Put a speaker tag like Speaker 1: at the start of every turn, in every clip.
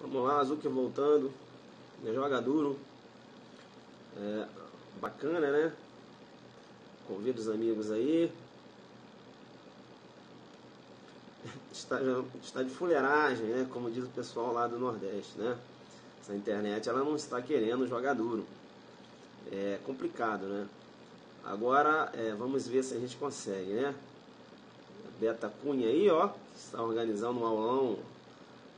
Speaker 1: Vamos lá, Zuc voltando. Joga duro. Bacana, né? Convido os amigos aí. Está de fuleiragem, né? Como diz o pessoal lá do Nordeste, né? Essa internet, ela não está querendo jogar duro. É complicado, né? Agora, vamos ver se a gente consegue, né? Beta Cunha aí, ó, está organizando um aulão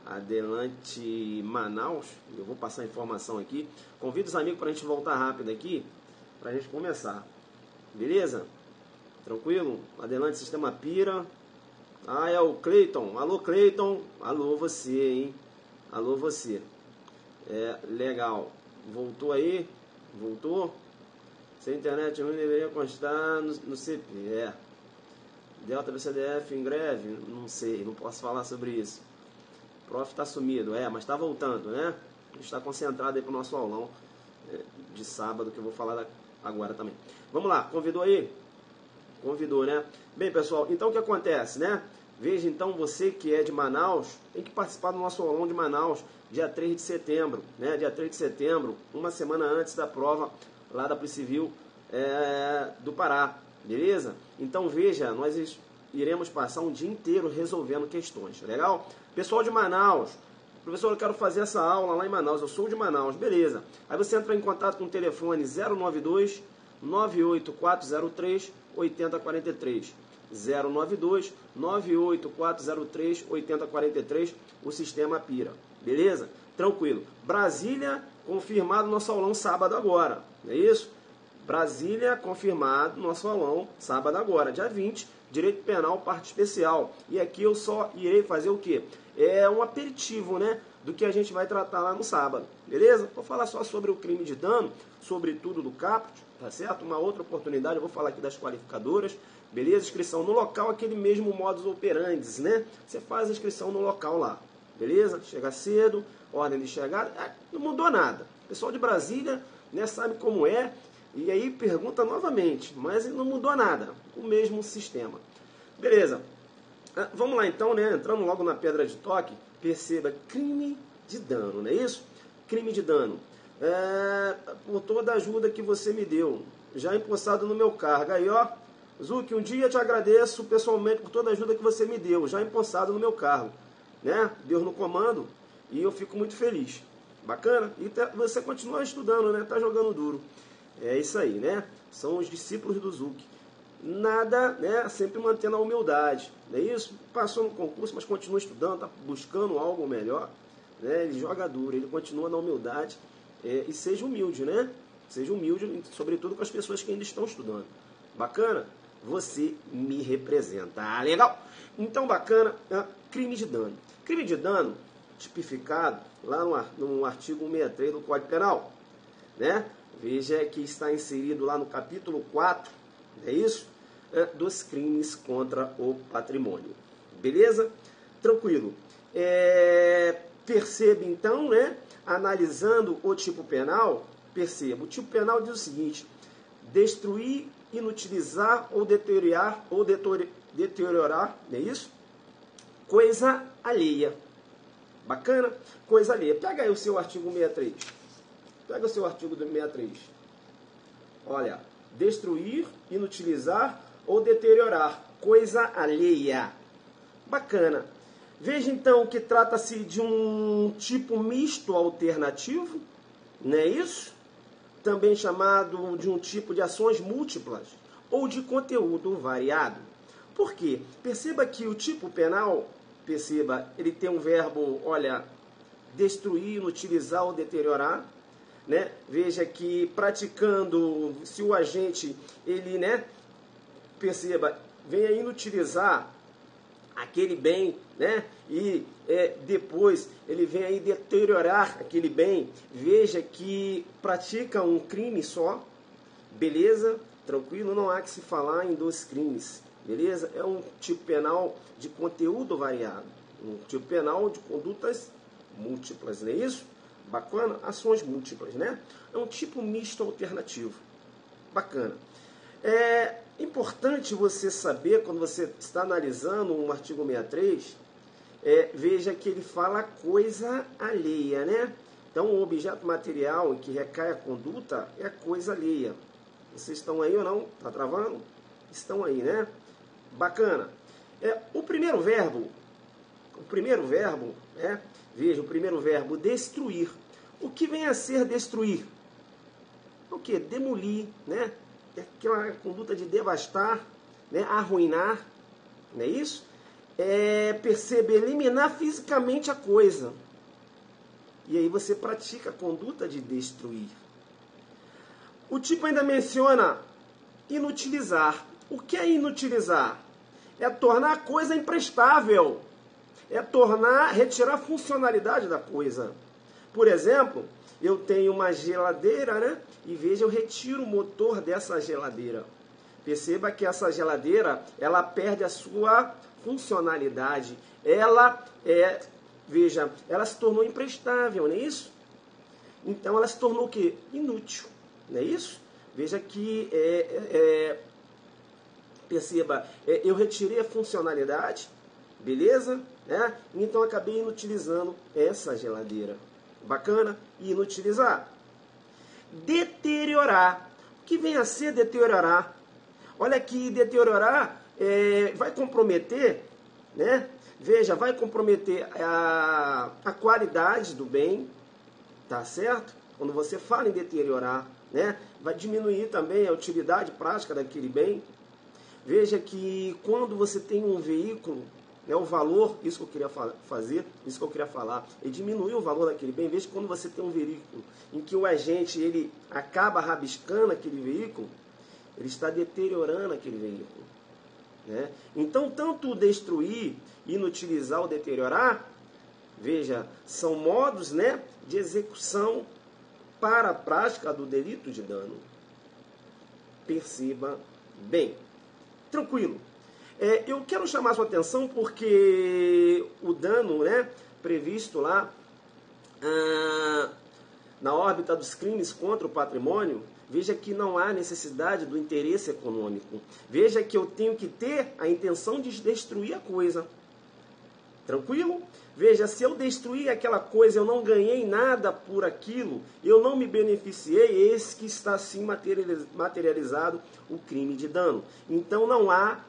Speaker 1: Adelante Manaus. Eu vou passar a informação aqui. Convido os amigos para a gente voltar rápido aqui, para a gente começar. Beleza? Tranquilo? Adelante Sistema Pira. Ah, é o Cleiton. Alô, Cleiton. Alô, você, hein? Alô, você. Legal. Voltou aí? Voltou? Se a internet não deveria constar no CP. Delta BCDF em greve? Não sei, não posso falar sobre isso. O prof está sumido, mas está voltando, né? A gente está concentrado aí para o nosso aulão de sábado, que eu vou falar agora também. Vamos lá, convidou aí? Convidou, né? Bem, pessoal, então o que acontece, né? Veja, então, você que é de Manaus, tem que participar do nosso aulão de Manaus, dia 3 de setembro, né? Dia 3 de setembro, uma semana antes da prova lá da Polícia Civil do Pará, beleza? Então, veja, nós iremos passar um dia inteiro resolvendo questões, legal? Pessoal de Manaus, professor, eu quero fazer essa aula lá em Manaus, eu sou de Manaus, beleza. Aí você entra em contato com o telefone 092 98403 8043. 092 98403 8043, o Sistema Pira, beleza? Tranquilo. Brasília, confirmado nosso aulão sábado agora, não é isso? Brasília, confirmado nosso aulão sábado agora, dia 20, Direito Penal, parte especial. E aqui eu só irei fazer o quê? Um aperitivo, né? Do que a gente vai tratar lá no sábado, beleza? Vou falar só sobre o crime de dano, sobre tudo do caput, tá certo? Uma outra oportunidade, eu vou falar aqui das qualificadoras, beleza? Inscrição no local, aquele mesmo modus operandi, né? Você faz a inscrição no local lá, beleza? Chega cedo, ordem de chegada, não mudou nada. O pessoal de Brasília, né, sabe como é, e aí pergunta novamente, mas não mudou nada, o mesmo sistema. Beleza, vamos lá então, né? Entrando logo na pedra de toque, perceba, crime de dano, não é isso? Crime de dano. Por toda a ajuda que você me deu, já empossado no meu cargo. Aí, ó, Zuc, um dia te agradeço pessoalmente por toda a ajuda que você me deu, já empossado no meu cargo, né? Deus no comando, e eu fico muito feliz. Bacana? E você continua estudando, né? Tá jogando duro. É isso aí, né? São os discípulos do Zuc. Nada, né? Sempre mantendo a humildade, não é isso? Passou no concurso, mas continua estudando, está buscando algo melhor, né? Ele joga duro, ele continua na humildade, e seja humilde, né? Seja humilde, sobretudo com as pessoas que ainda estão estudando. Bacana? Você me representa. Legal? Então, bacana, crime de dano. Crime de dano tipificado lá no artigo 163 do Código Penal, né? Veja que está inserido lá no capítulo 4, é isso? Dos crimes contra o patrimônio. Beleza? Tranquilo. Perceba então, né? Analisando o tipo penal, perceba. O tipo penal diz o seguinte: destruir, inutilizar ou deteriorar, não é isso? Coisa alheia. Bacana? Coisa alheia. Pega aí o seu artigo 63. Pega o seu artigo do 63. Olha, destruir, inutilizar ou deteriorar, coisa alheia. Bacana. Veja então que trata-se de um tipo misto alternativo, não é isso? Também chamado de um tipo de ações múltiplas ou de conteúdo variado. Por quê? Perceba que o tipo penal, ele tem um verbo, olha, destruir, inutilizar ou deteriorar. Né? Veja que praticando, se o agente, ele, né, perceba, venha inutilizar aquele bem, né, e depois ele vem aí deteriorar aquele bem, veja que pratica um crime só, beleza? Tranquilo, não há que se falar em dois crimes, beleza? É um tipo penal de conteúdo variado, um tipo penal de condutas múltiplas, não é isso? Bacana? Ações múltiplas, né? É um tipo misto alternativo. Bacana. É importante você saber, quando você está analisando um artigo 63, veja que ele fala coisa alheia, né? Então, o objeto material em que recai a conduta é coisa alheia. Vocês estão aí ou não? Está travando? Estão aí, né? Bacana. O primeiro verbo, veja, o primeiro verbo, destruir. O que vem a ser destruir? O que? Demolir, né? É aquela conduta de devastar, né? Arruinar, não é isso? Percebe, eliminar fisicamente a coisa. E aí você pratica a conduta de destruir. O tipo ainda menciona inutilizar. O que é inutilizar? É tornar a coisa imprestável. Retirar a funcionalidade da coisa. Por exemplo, eu tenho uma geladeira, né? E veja, eu retiro o motor dessa geladeira. Perceba que essa geladeira, ela perde a sua funcionalidade. Ela se tornou imprestável, não é isso? Então ela se tornou o quê? Inútil, não é isso? Veja que, perceba, eu retirei a funcionalidade, beleza? Então acabei inutilizando essa geladeira. Bacana? Inutilizar. Deteriorar. O que vem a ser deteriorar? Olha aqui, deteriorar vai comprometer, né? Veja, vai comprometer a qualidade do bem, tá certo? Quando você fala em deteriorar, né? Vai diminuir também a utilidade prática daquele bem. Veja que quando você tem um veículo, né, o valor, isso que eu queria falar, é diminuir o valor daquele bem. Veja que quando você tem um veículo em que o agente ele acaba rabiscando aquele veículo, ele está deteriorando aquele veículo. Né? Então, tanto destruir, inutilizar ou deteriorar, veja, são modos, né, de execução para a prática do delito de dano. Perceba bem. Tranquilo. Eu quero chamar a sua atenção porque o dano, né, previsto lá na órbita dos crimes contra o patrimônio, veja que não há necessidade do interesse econômico. Veja que eu tenho que ter a intenção de destruir a coisa. Tranquilo? Veja, se eu destruir aquela coisa, eu não ganhei nada por aquilo, eu não me beneficiei, eis que está assim materializado o crime de dano. Então não há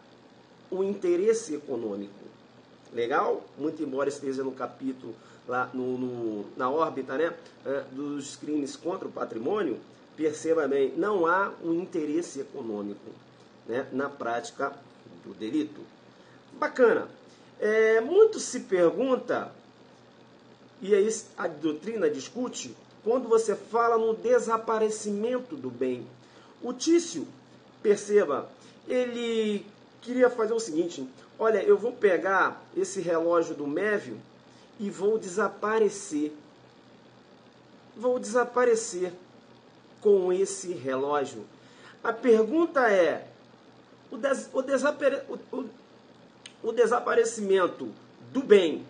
Speaker 1: o interesse econômico. Legal? Muito embora esteja no capítulo, lá na órbita, né, dos crimes contra o patrimônio, perceba bem, não há um interesse econômico, né, na prática do delito. Bacana. Muito se pergunta, e aí a doutrina discute, quando você fala no desaparecimento do bem. O Tício, perceba, ele queria fazer o seguinte: olha, eu vou pegar esse relógio do Mévio e vou desaparecer. Vou desaparecer com esse relógio. A pergunta é, o desaparecimento do bem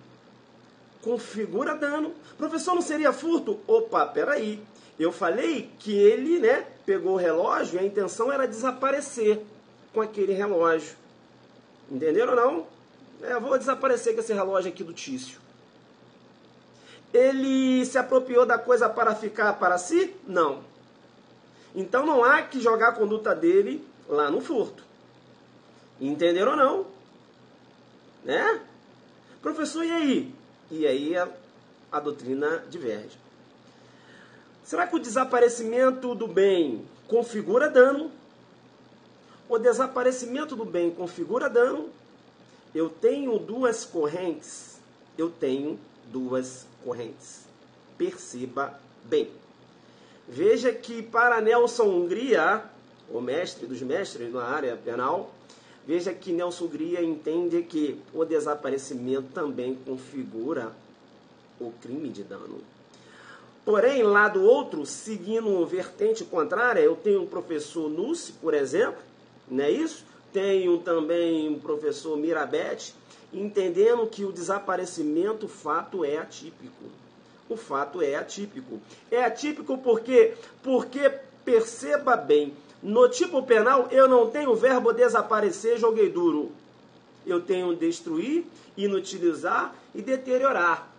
Speaker 1: configura dano? Professor, não seria furto? Opa, peraí. Eu falei que ele, né, pegou o relógio e a intenção era desaparecer com aquele relógio. Entenderam ou não? Eu vou desaparecer com esse relógio aqui do Tício. Ele se apropriou da coisa para ficar para si? Não. Então não há que jogar a conduta dele lá no furto. Entenderam ou não? Né? Professor, e aí? E aí a doutrina diverge. Será que o desaparecimento do bem configura dano? O desaparecimento do bem configura dano? Eu tenho duas correntes. Perceba bem. Veja que para Nelson Hungria, o mestre dos mestres na área penal, veja que Nelson Hungria entende que o desaparecimento também configura o crime de dano. Porém, lá do outro, seguindo vertente contrária, eu tenho o professor Núcio, por exemplo, não é isso? Tenho também o professor Mirabete, entendendo que o desaparecimento, o fato é atípico. O fato é atípico. É atípico porque perceba bem, no tipo penal eu não tenho o verbo desaparecer, joguei duro. Eu tenho destruir, inutilizar e deteriorar.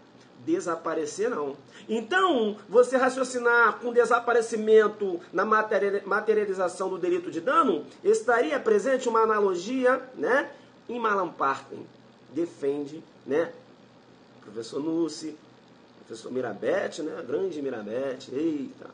Speaker 1: Desaparecer não. Então, você raciocinar com desaparecimento na materialização do delito de dano, estaria presente uma analogia, né? Em Malam Partem, defende, né? Professor Nussi, professor Mirabete, né? Grande Mirabete, eita.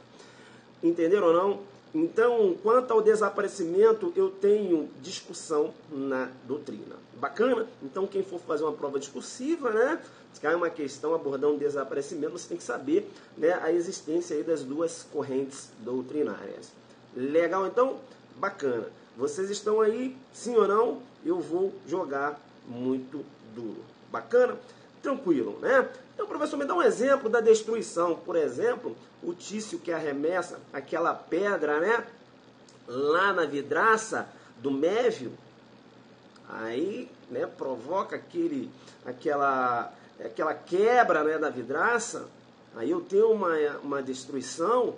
Speaker 1: Entenderam ou não? Então, quanto ao desaparecimento, eu tenho discussão na doutrina. Bacana? Então, quem for fazer uma prova discursiva, né? Se cai uma questão abordando desaparecimento, você tem que saber, né, a existência aí das duas correntes doutrinárias. Legal, então? Bacana. Vocês estão aí, sim ou não? Eu vou jogar muito duro. Bacana? Tranquilo, né? Então, professor, me dá um exemplo da destruição. Por exemplo, o Tício que arremessa aquela pedra, né? Lá na vidraça do Mévio. Aí, né, provoca aquela quebra, né, da vidraça. Aí eu tenho uma destruição.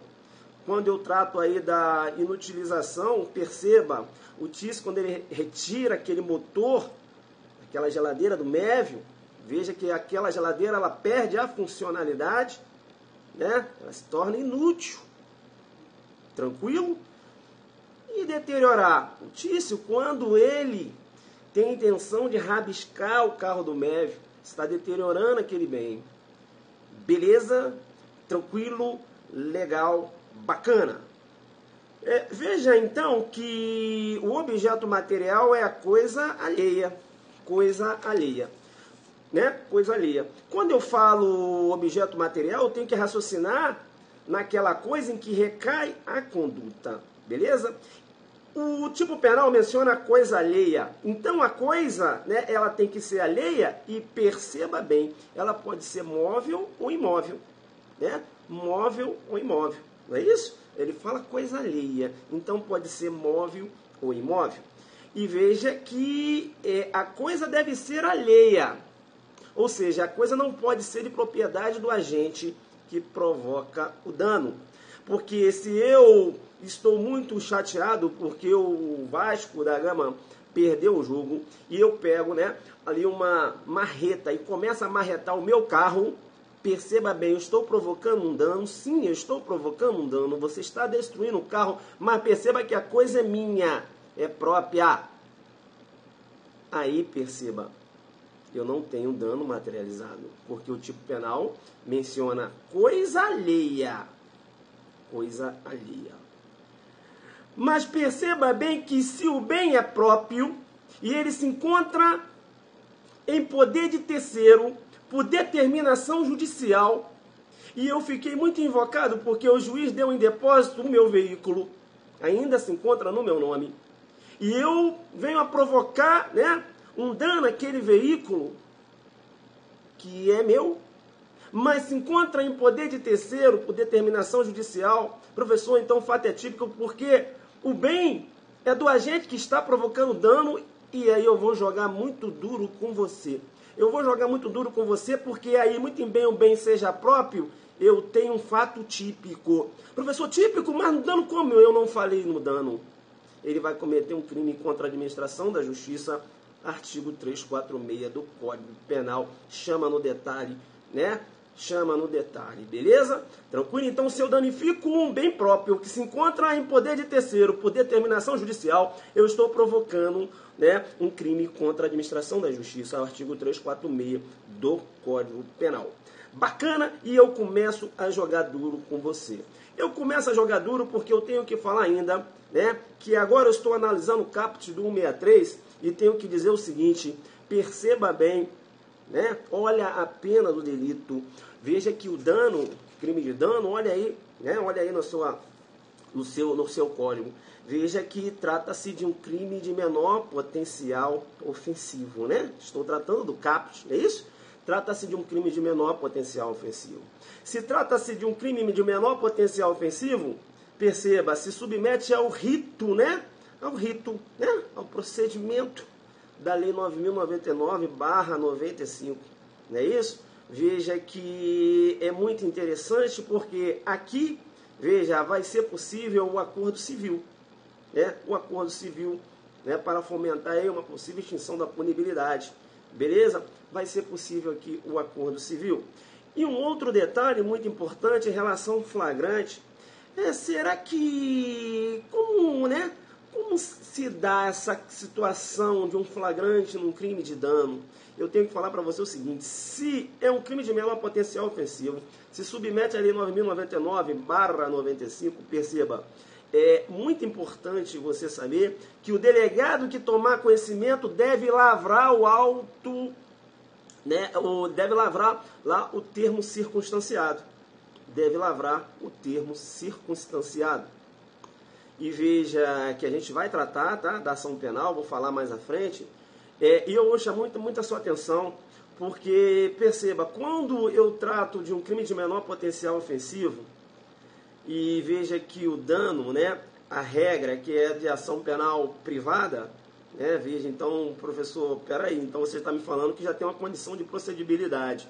Speaker 1: Quando eu trato aí da inutilização, perceba, o Tício, quando ele retira aquele motor, aquela geladeira do Mévio, veja que aquela geladeira ela perde a funcionalidade, né? Ela se torna inútil. Tranquilo? E deteriorar. O Tício, quando ele tem a intenção de rabiscar o carro do Mévio, está deteriorando aquele bem. Beleza? Tranquilo? Legal? Bacana? Veja então que o objeto material é a coisa alheia. Coisa alheia. Né? Coisa alheia. Quando eu falo objeto material, eu tenho que raciocinar naquela coisa em que recai a conduta. Beleza? O tipo penal menciona a coisa alheia. Então a coisa, né, ela tem que ser alheia e perceba bem, ela pode ser móvel ou imóvel. Né? Móvel ou imóvel. Não é isso? Ele fala coisa alheia. Então pode ser móvel ou imóvel. E veja que a coisa deve ser alheia. Ou seja, a coisa não pode ser de propriedade do agente que provoca o dano. Porque se eu estou muito chateado porque o Vasco da Gama perdeu o jogo e eu pego, né, ali uma marreta e começo a marretar o meu carro, perceba bem, eu estou provocando um dano. Sim, eu estou provocando um dano. Você está destruindo o carro, mas perceba que a coisa é minha, é própria. Aí perceba, eu não tenho dano materializado, porque o tipo penal menciona coisa alheia. Coisa alheia. Mas perceba bem que se o bem é próprio e ele se encontra em poder de terceiro, por determinação judicial, e eu fiquei muito invocado porque o juiz deu em depósito o meu veículo, ainda se encontra no meu nome, e eu venho a provocar, né, um dano àquele veículo que é meu, mas se encontra em poder de terceiro, por determinação judicial. Professor, então o fato é típico porque o bem é do agente que está provocando dano, e aí eu vou jogar muito duro com você. Eu vou jogar muito duro com você porque aí, muito bem o bem seja próprio, eu tenho um fato típico. Professor, típico, mas no dano como? Eu não falei no dano. Ele vai cometer um crime contra a administração da justiça, artigo 346 do Código Penal, chama no detalhe, né? Chama no detalhe, beleza? Tranquilo? Então, se eu danifico um bem próprio que se encontra em poder de terceiro por determinação judicial, eu estou provocando, né, um crime contra a administração da justiça, artigo 346 do Código Penal. Bacana? E eu começo a jogar duro com você. Eu começo a jogar duro porque eu tenho que falar ainda, né, que agora eu estou analisando o caput do 163 e tenho que dizer o seguinte: perceba bem, né? Olha a pena do delito. Veja que o dano, crime de dano, olha aí, né? Olha aí no seu código. Veja que trata-se de um crime de menor potencial ofensivo, né? Estou tratando do caput, é isso? Trata-se de um crime de menor potencial ofensivo. Se trata-se de um crime de menor potencial ofensivo, perceba, se submete ao rito, né? Ao rito, né? Ao procedimento da Lei 9.099/95, não é isso? Veja que é muito interessante porque aqui, veja, vai ser possível o acordo civil, né? O acordo civil né, para fomentar aí uma possível extinção da punibilidade. Beleza? Vai ser possível aqui o acordo civil. E um outro detalhe muito importante em relação ao flagrante será que como se dá essa situação de um flagrante num crime de dano? Eu tenho que falar para você o seguinte: se é um crime de menor potencial ofensivo, se submete a Lei 9.099/95, perceba, é muito importante você saber que o delegado que tomar conhecimento deve lavrar o auto, deve lavrar lá o termo circunstanciado. Deve lavrar o termo circunstanciado. E veja que a gente vai tratar, tá, da ação penal, vou falar mais à frente. E eu vou chamar muito a sua atenção, porque, perceba, quando eu trato de um crime de menor potencial ofensivo, e veja que o dano, a regra que é de ação penal privada, veja, então, professor, peraí, então você está me falando que já tem uma condição de procedibilidade.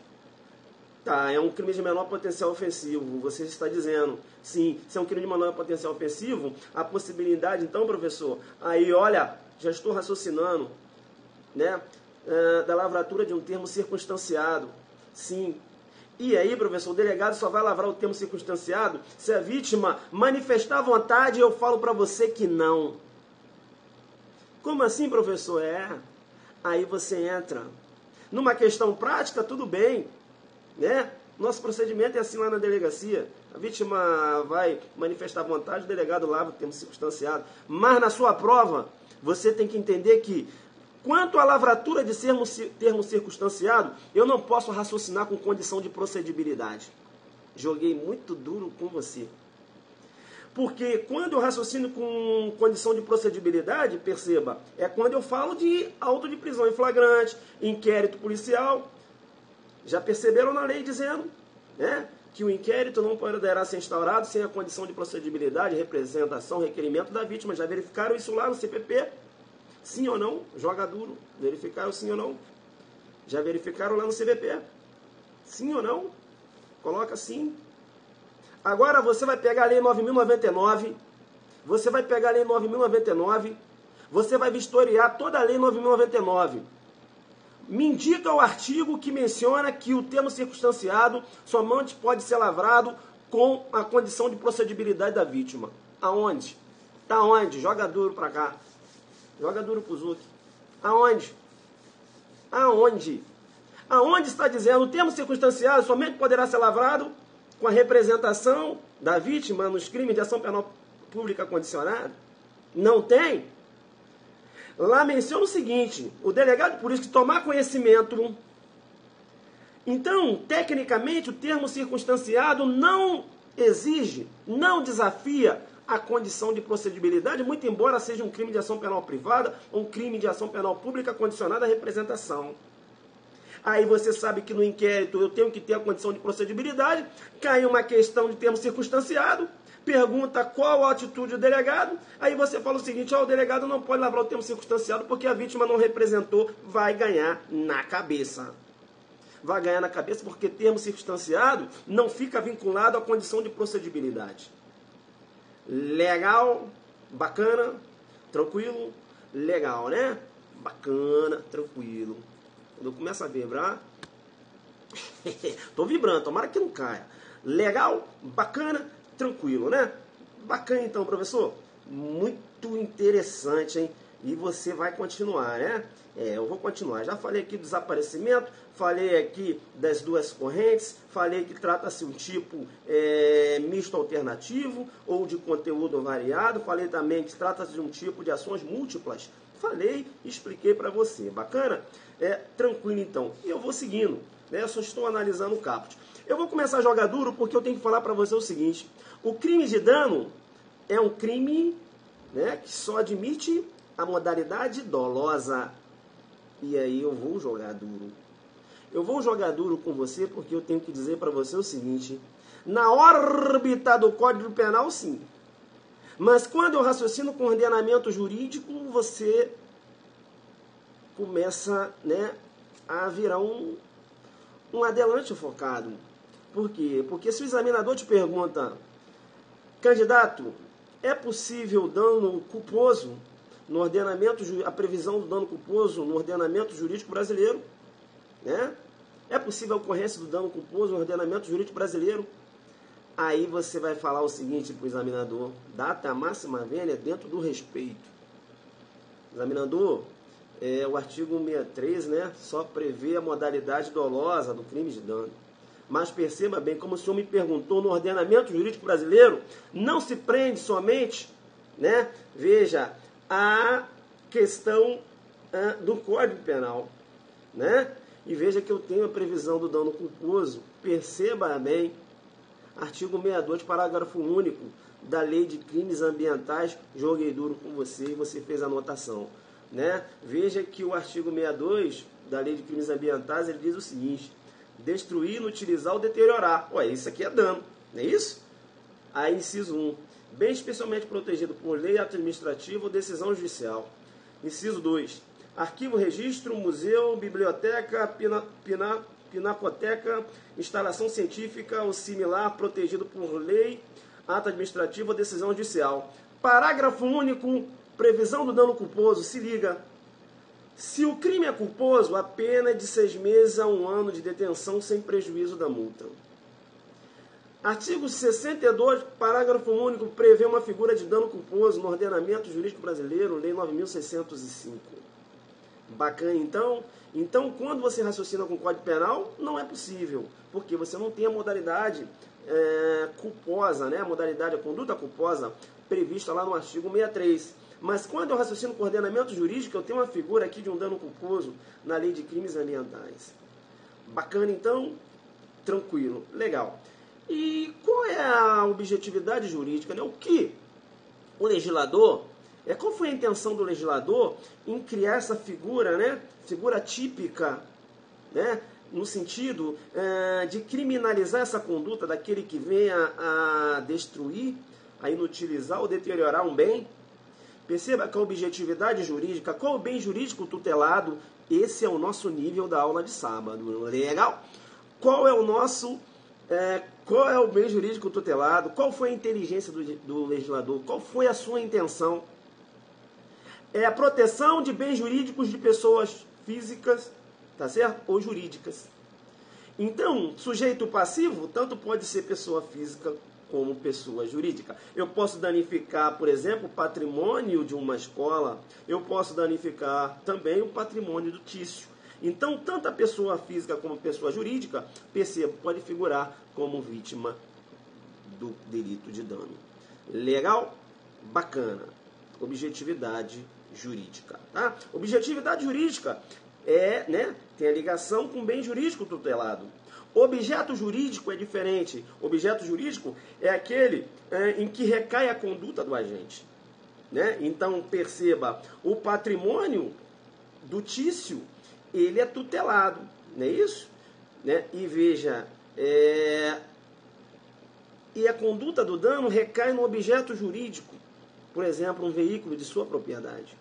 Speaker 1: Tá, é um crime de menor potencial ofensivo, você está dizendo, sim, se é um crime de menor potencial ofensivo, a possibilidade, então, professor, aí, olha, já estou raciocinando, da lavratura de um termo circunstanciado, sim. E aí, professor, o delegado só vai lavrar o termo circunstanciado se a vítima manifestar vontade, e eu falo para você que não. Como assim, professor? Aí você entra numa questão prática, tudo bem, Nosso procedimento é assim lá na delegacia. A vítima vai manifestar vontade, o delegado lava o termo circunstanciado. Mas na sua prova, você tem que entender que, quanto à lavratura de termo circunstanciado, eu não posso raciocinar com condição de procedibilidade. Joguei muito duro com você. Porque quando eu raciocino com condição de procedibilidade, perceba, é quando eu falo de auto de prisão em flagrante, inquérito policial. Já perceberam na lei dizendo, que o inquérito não poderá ser instaurado sem a condição de procedibilidade, representação, requerimento da vítima. Já verificaram isso lá no CPP? Sim ou não? Joga duro. Verificaram sim ou não? Já verificaram lá no CPP? Sim ou não? Coloca sim. Agora você vai pegar a Lei 9.099, você vai pegar a Lei 9.099, você vai vistoriar toda a Lei 9.099. Me indica o artigo que menciona que o termo circunstanciado somente pode ser lavrado com a condição de procedibilidade da vítima. Aonde? Tá onde? Joga duro pra cá. Joga duro pro Zuc. Aonde? Aonde? Aonde está dizendo o termo circunstanciado somente poderá ser lavrado com a representação da vítima nos crimes de ação penal pública condicionada? Não tem? Lá menciona o seguinte: o delegado de polícia que tomar conhecimento. Então, tecnicamente, o termo circunstanciado não exige, não desafia a condição de procedibilidade, muito embora seja um crime de ação penal privada ou um crime de ação penal pública condicionada à representação. Aí você sabe que no inquérito eu tenho que ter a condição de procedibilidade, cai uma questão de termo circunstanciado, pergunta qual a atitude do delegado, aí você fala o seguinte: o delegado não pode lavrar o termo circunstanciado porque a vítima não representou, vai ganhar na cabeça. Vai ganhar na cabeça porque termo circunstanciado não fica vinculado à condição de procedibilidade. Legal, bacana, tranquilo, legal, Bacana, tranquilo. Quando eu começo a vibrar, tô vibrando, tomara que não caia. Legal, bacana, tranquilo, Bacana então, professor. Muito interessante, hein? E você vai continuar, eu vou continuar. Já falei aqui do desaparecimento, falei aqui das duas correntes, falei que trata-se um tipo misto alternativo ou de conteúdo variado, falei também que trata-se de um tipo de ações múltiplas. Falei, expliquei para você. Bacana? Tranquilo então. E eu vou seguindo, eu só estou analisando o caput. Eu vou começar a jogar duro porque eu tenho que falar para você o seguinte: o crime de dano é um crime que só admite a modalidade dolosa. E aí eu vou jogar duro. Eu vou jogar duro com você porque eu tenho que dizer para você o seguinte: na órbita do Código Penal, sim. Mas quando eu raciocino com ordenamento jurídico, você começa a virar um adelante focado. Por quê? Porque se o examinador te pergunta: candidato, é possível dano culposo? no ordenamento, a previsão do dano culposo no ordenamento jurídico brasileiro, né? É possível a ocorrência do dano culposo no ordenamento jurídico brasileiro? Aí você vai falar o seguinte para o examinador: data máxima vênia dentro do respeito. Examinador, o artigo 163, né, só prevê a modalidade dolosa do crime de dano. Mas perceba bem, como o senhor me perguntou, no ordenamento jurídico brasileiro, não se prende somente, né, veja, a questão do Código Penal, né? E veja que eu tenho a previsão do dano culposo, perceba bem, artigo 62, parágrafo único da Lei de Crimes Ambientais. Joguei duro com você e você fez a anotação, né? Veja que o artigo 62 da Lei de Crimes Ambientais, ele diz o seguinte: destruir, inutilizar ou deteriorar. Ué, isso aqui é dano, não é isso? Aí, inciso 1, bem especialmente protegido por lei administrativa ou decisão judicial. Inciso 2, arquivo, registro, museu, biblioteca, pinacoteca, instalação científica ou similar, protegido por lei, ato administrativo ou decisão judicial. Parágrafo único, previsão do dano culposo. Se liga. Se o crime é culposo, a pena é de 6 meses a 1 ano de detenção sem prejuízo da multa. Artigo 62, parágrafo único, prevê uma figura de dano culposo no ordenamento jurídico brasileiro, Lei 9.605. Bacana, então? Então, quando você raciocina com o Código Penal, não é possível, porque você não tem a modalidade culposa, né? A modalidade, a conduta culposa, prevista lá no artigo 63. Mas quando eu raciocino com o ordenamento jurídico, eu tenho uma figura aqui de um dano culposo na Lei de Crimes Ambientais. Bacana, então? Tranquilo, legal. E qual é a objetividade jurídica, né? O que o legislador, qual foi a intenção do legislador em criar essa figura, né? Figura típica, né? No sentido de criminalizar essa conduta daquele que venha a destruir, a inutilizar ou deteriorar um bem. Perceba que a objetividade jurídica, qual o bem jurídico tutelado? Esse é o nosso nível da aula de sábado. Legal? Qual é o nosso... qual é o bem jurídico tutelado? Qual foi a inteligência do legislador? Qual foi a sua intenção? É a proteção de bens jurídicos de pessoas físicas, tá certo? Ou jurídicas. Então, sujeito passivo tanto pode ser pessoa física como pessoa jurídica. Eu posso danificar, por exemplo, o patrimônio de uma escola. Eu posso danificar também o patrimônio do tício. Então, tanto a pessoa física como a pessoa jurídica, percebo, pode figurar como vítima do delito de dano. Legal? Bacana. Objetividade jurídica. Tá? Objetividade jurídica tem a ligação com bem jurídico tutelado. Objeto jurídico é diferente. Objeto jurídico é aquele em que recai a conduta do agente, né? Então, perceba, o patrimônio do tício, ele é tutelado, não é isso? Né? E veja, e a conduta do dano recai no objeto jurídico, por exemplo, um veículo de sua propriedade.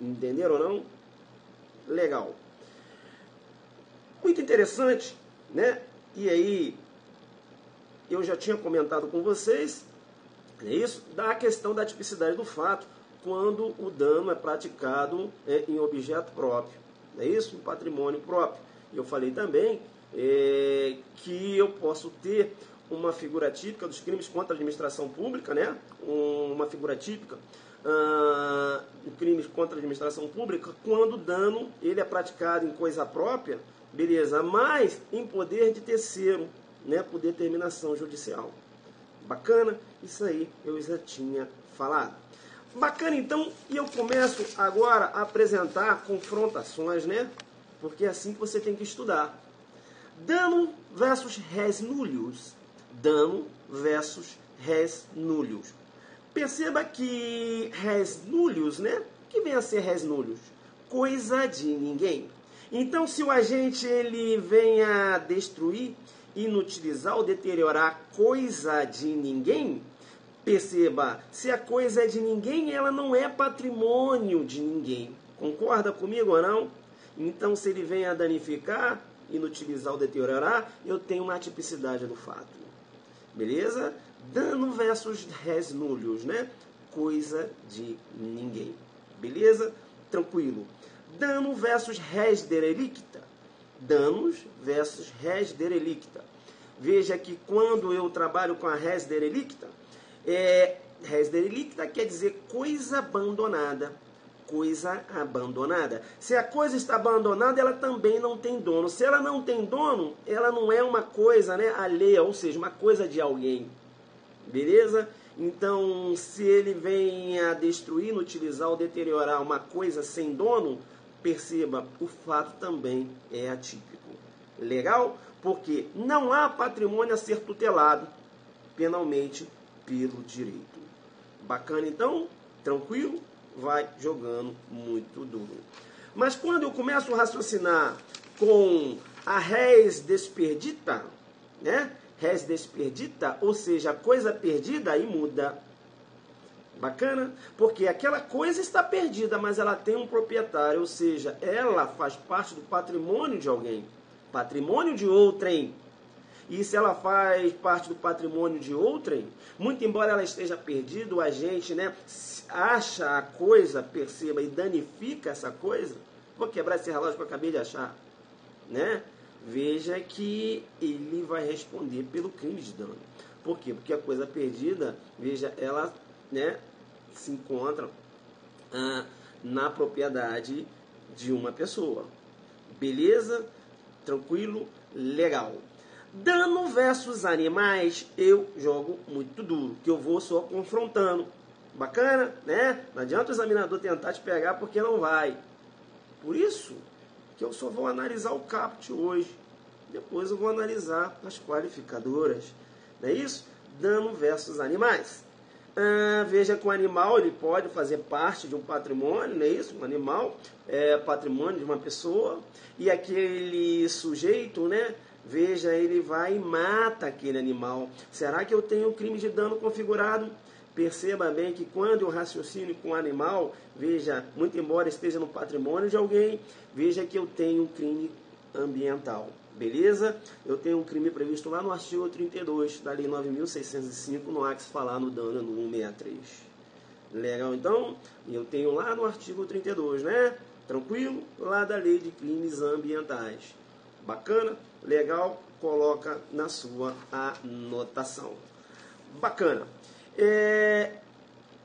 Speaker 1: Entenderam ou não? Legal. Muito interessante, né? E aí, eu já tinha comentado com vocês, é isso, da questão da tipicidade do fato, quando o dano é praticado em objeto próprio. É isso? Um patrimônio próprio. Eu falei também que eu posso ter uma figura típica dos crimes contra a administração pública, né? Uma figura típica de crimes contra a administração pública, quando o dano ele é praticado em coisa própria, beleza, mas em poder de terceiro, né? Por determinação judicial. Bacana? Isso aí eu já tinha falado. Bacana, então, e eu começo agora a apresentar confrontações, né? Porque é assim que você tem que estudar. Dano versus res nullius. Dano versus res nullius. Perceba que res nullius, né? O que vem a ser res nullius? Coisa de ninguém. Então, se o agente ele vem a destruir, inutilizar ou deteriorar coisa de ninguém, perceba, se a coisa é de ninguém, ela não é patrimônio de ninguém. Concorda comigo ou não? Então, se ele vem a danificar, inutilizar ou deteriorar, eu tenho uma atipicidade do fato. Beleza? Dano versus res nullius, né? Coisa de ninguém. Beleza? Tranquilo. Dano versus res derelicta. Danos versus res derelicta. Veja que quando eu trabalho com a res derelicta, res derelicta quer dizer coisa abandonada. Coisa abandonada. Se a coisa está abandonada, ela também não tem dono. Se ela não tem dono, ela não é uma coisa, né, alheia, ou seja, uma coisa de alguém. Beleza? Então, se ele vem a destruir, utilizar ou deteriorar uma coisa sem dono, perceba, o fato também é atípico. Legal? Porque não há patrimônio a ser tutelado penalmente pelo direito. Bacana, então? Tranquilo? Vai jogando muito duro. Mas quando eu começo a raciocinar com a res desperdita, né? Res desperdita, ou seja, a coisa perdida, aí muda. Bacana? Porque aquela coisa está perdida, mas ela tem um proprietário, ou seja, ela faz parte do patrimônio de alguém. Patrimônio de outrem. E se ela faz parte do patrimônio de outrem, muito embora ela esteja perdida, o agente, né, acha a coisa, perceba, e danifica essa coisa, vou quebrar esse relógio que eu acabei de achar, né? Veja que ele vai responder pelo crime de dano. Por quê? Porque a coisa perdida, veja, ela, né, se encontra na propriedade de uma pessoa. Beleza? Tranquilo? Legal. Dano versus animais, eu jogo muito duro, que eu vou só confrontando. Bacana, né? Não adianta o examinador tentar te pegar porque não vai. Por isso que eu só vou analisar o caput hoje. Depois eu vou analisar as qualificadoras. Não é isso? Dano versus animais. Veja que o animal ele pode fazer parte de um patrimônio, não é isso? Um animal é patrimônio de uma pessoa. E aquele sujeito, né? Veja, ele vai e mata aquele animal. Será que eu tenho um crime de dano configurado? Perceba bem que quando eu raciocino com o animal, veja, muito embora esteja no patrimônio de alguém, veja que eu tenho um crime ambiental. Beleza? Eu tenho um crime previsto lá no artigo 32 da Lei 9.605, no AX falar no dano no 163. Legal, então? Eu tenho lá no artigo 32, né? Tranquilo? Lá da Lei de Crimes Ambientais. Bacana? Legal? Coloca na sua anotação. Bacana.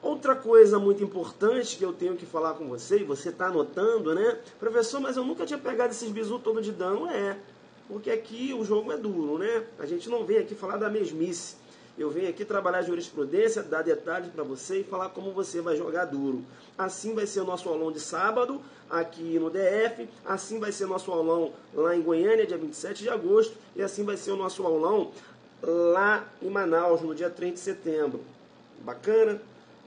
Speaker 1: Outra coisa muito importante que eu tenho que falar com você, e você está anotando, né? Professor, mas eu nunca tinha pegado esses bizu todo de dano. Porque aqui o jogo é duro, né? A gente não vem aqui falar da mesmice. Eu venho aqui trabalhar jurisprudência, dar detalhes para você e falar como você vai jogar duro. Assim vai ser o nosso aulão de sábado, aqui no DF. Assim vai ser o nosso aulão lá em Goiânia, dia 27 de agosto. E assim vai ser o nosso aulão lá em Manaus, no dia 3 de setembro. Bacana?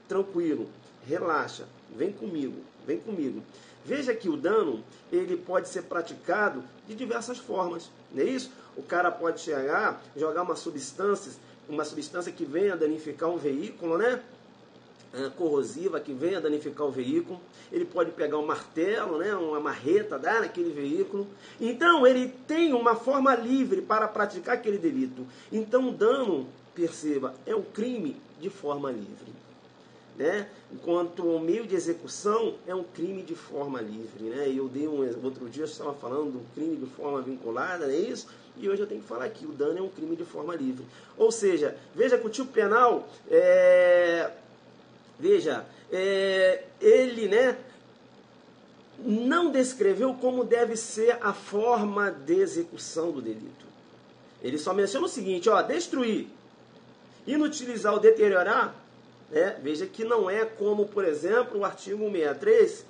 Speaker 1: Tranquilo. Relaxa. Vem comigo. Vem comigo. Veja que o dano, ele pode ser praticado de diversas formas, não é isso? O cara pode chegar, jogar uma substância que venha danificar um veículo, né? Corrosiva, que venha danificar o veículo. Ele pode pegar um martelo, né? Uma marreta, dar naquele veículo. Então, ele tem uma forma livre para praticar aquele delito. Então, o dano, perceba, é um crime de forma livre. Né? Enquanto o meio de execução é um crime de forma livre, né? Eu dei outro dia eu estava falando do crime de forma vinculada, não é isso? E hoje eu tenho que falar aqui, o dano é um crime de forma livre. Ou seja, veja que o tipo penal ele, né, não descreveu como deve ser a forma de execução do delito. Ele só menciona o seguinte, ó, destruir, inutilizar ou deteriorar. Veja que não é como, por exemplo, o artigo 163,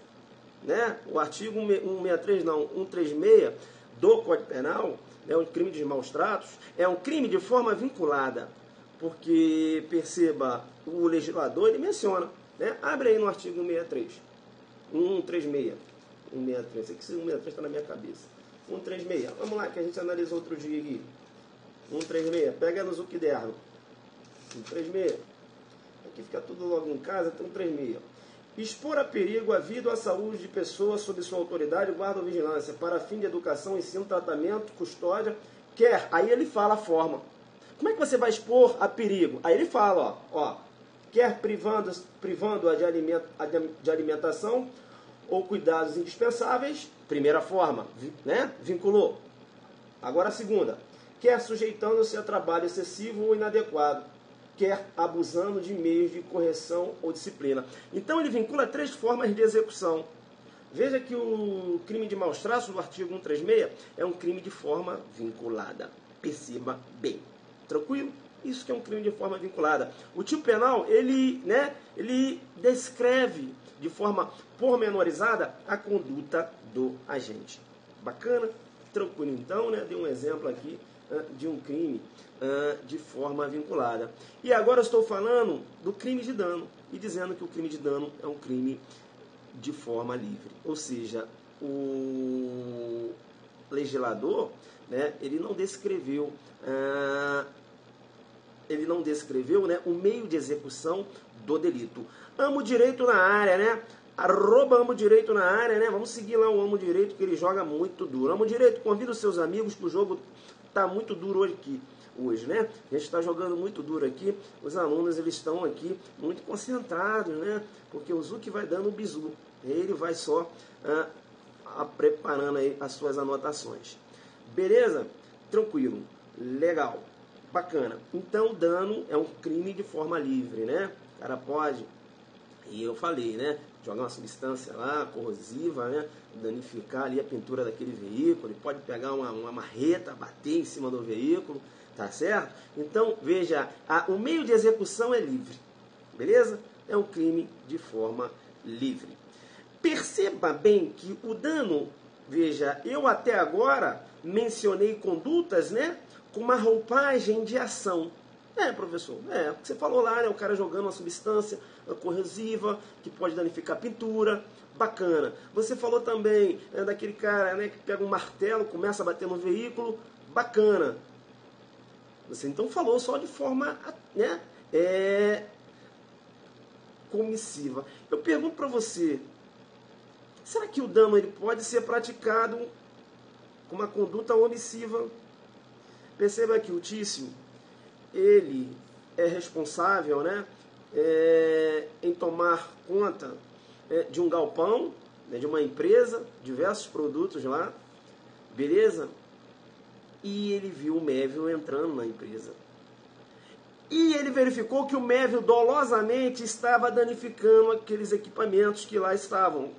Speaker 1: né? O artigo 163, não, 136 do Código Penal, né? O crime de maus tratos, é um crime de forma vinculada, porque, perceba, o legislador, ele menciona, né? Abre aí no artigo 163, 136, 163, sei que esse 163 está na minha cabeça, 136, vamos lá, que a gente analisou outro dia aqui, 136, pega no Zuckerberg, 136, aqui fica tudo logo em casa, tem 136. Expor a perigo a vida ou a saúde de pessoas sob sua autoridade, guarda ou vigilância, para fim de educação, ensino, tratamento, custódia, aí ele fala a forma. Como é que você vai expor a perigo? Aí ele fala, ó, quer privando-a de alimentação ou cuidados indispensáveis, primeira forma, né? Vinculou. Agora a segunda, quer sujeitando-se a trabalho excessivo ou inadequado, quer abusando de meios de correção ou disciplina. Então ele vincula 3 formas de execução. Veja que o crime de maus tratos do artigo 136 é um crime de forma vinculada. Perceba bem. Tranquilo? Isso que é um crime de forma vinculada. O tipo penal, ele descreve de forma pormenorizada a conduta do agente. Bacana? Tranquilo então, né? Dei um exemplo aqui de um crime de forma vinculada. E agora eu estou falando do crime de dano e dizendo que o crime de dano é um crime de forma livre. Ou seja, o legislador, né, ele não descreveu né, o meio de execução do delito. Amo direito na área, né? @amo direito na área, né? Vamos seguir lá o Amo Direito, que ele joga muito duro. Amo Direito, convida os seus amigos, que o jogo tá muito duro hoje, né? A gente está jogando muito duro aqui. Os alunos, eles estão aqui muito concentrados, né? Porque o Zuki vai dando o bizu. Ele vai só preparando aí as suas anotações. Beleza? Tranquilo. Legal. Bacana. Então, dano é um crime de forma livre, né? O cara pode, e eu falei, né? Jogar uma substância lá, corrosiva, né? Danificar ali a pintura daquele veículo. Ele pode pegar uma marreta, bater em cima do veículo, tá certo? Então, veja, o meio de execução é livre, beleza? É um crime de forma livre. Perceba bem que o dano, veja, eu até agora mencionei condutas, né? Com uma roupagem de ação. Professor, o que você falou lá, né? O cara jogando uma substância corrosiva que pode danificar a pintura, bacana. Você falou também daquele cara, né, que pega um martelo, começa a bater no veículo, bacana. Você então falou só de forma, né, comissiva. Eu pergunto para você, será que o dano ele pode ser praticado com uma conduta omissiva? Perceba que o Tício, ele é responsável, né, em tomar conta de um galpão, né, de uma empresa, diversos produtos lá, beleza? E ele viu o Mévio entrando na empresa. E ele verificou que o Mévio dolosamente estava danificando aqueles equipamentos que lá estavam.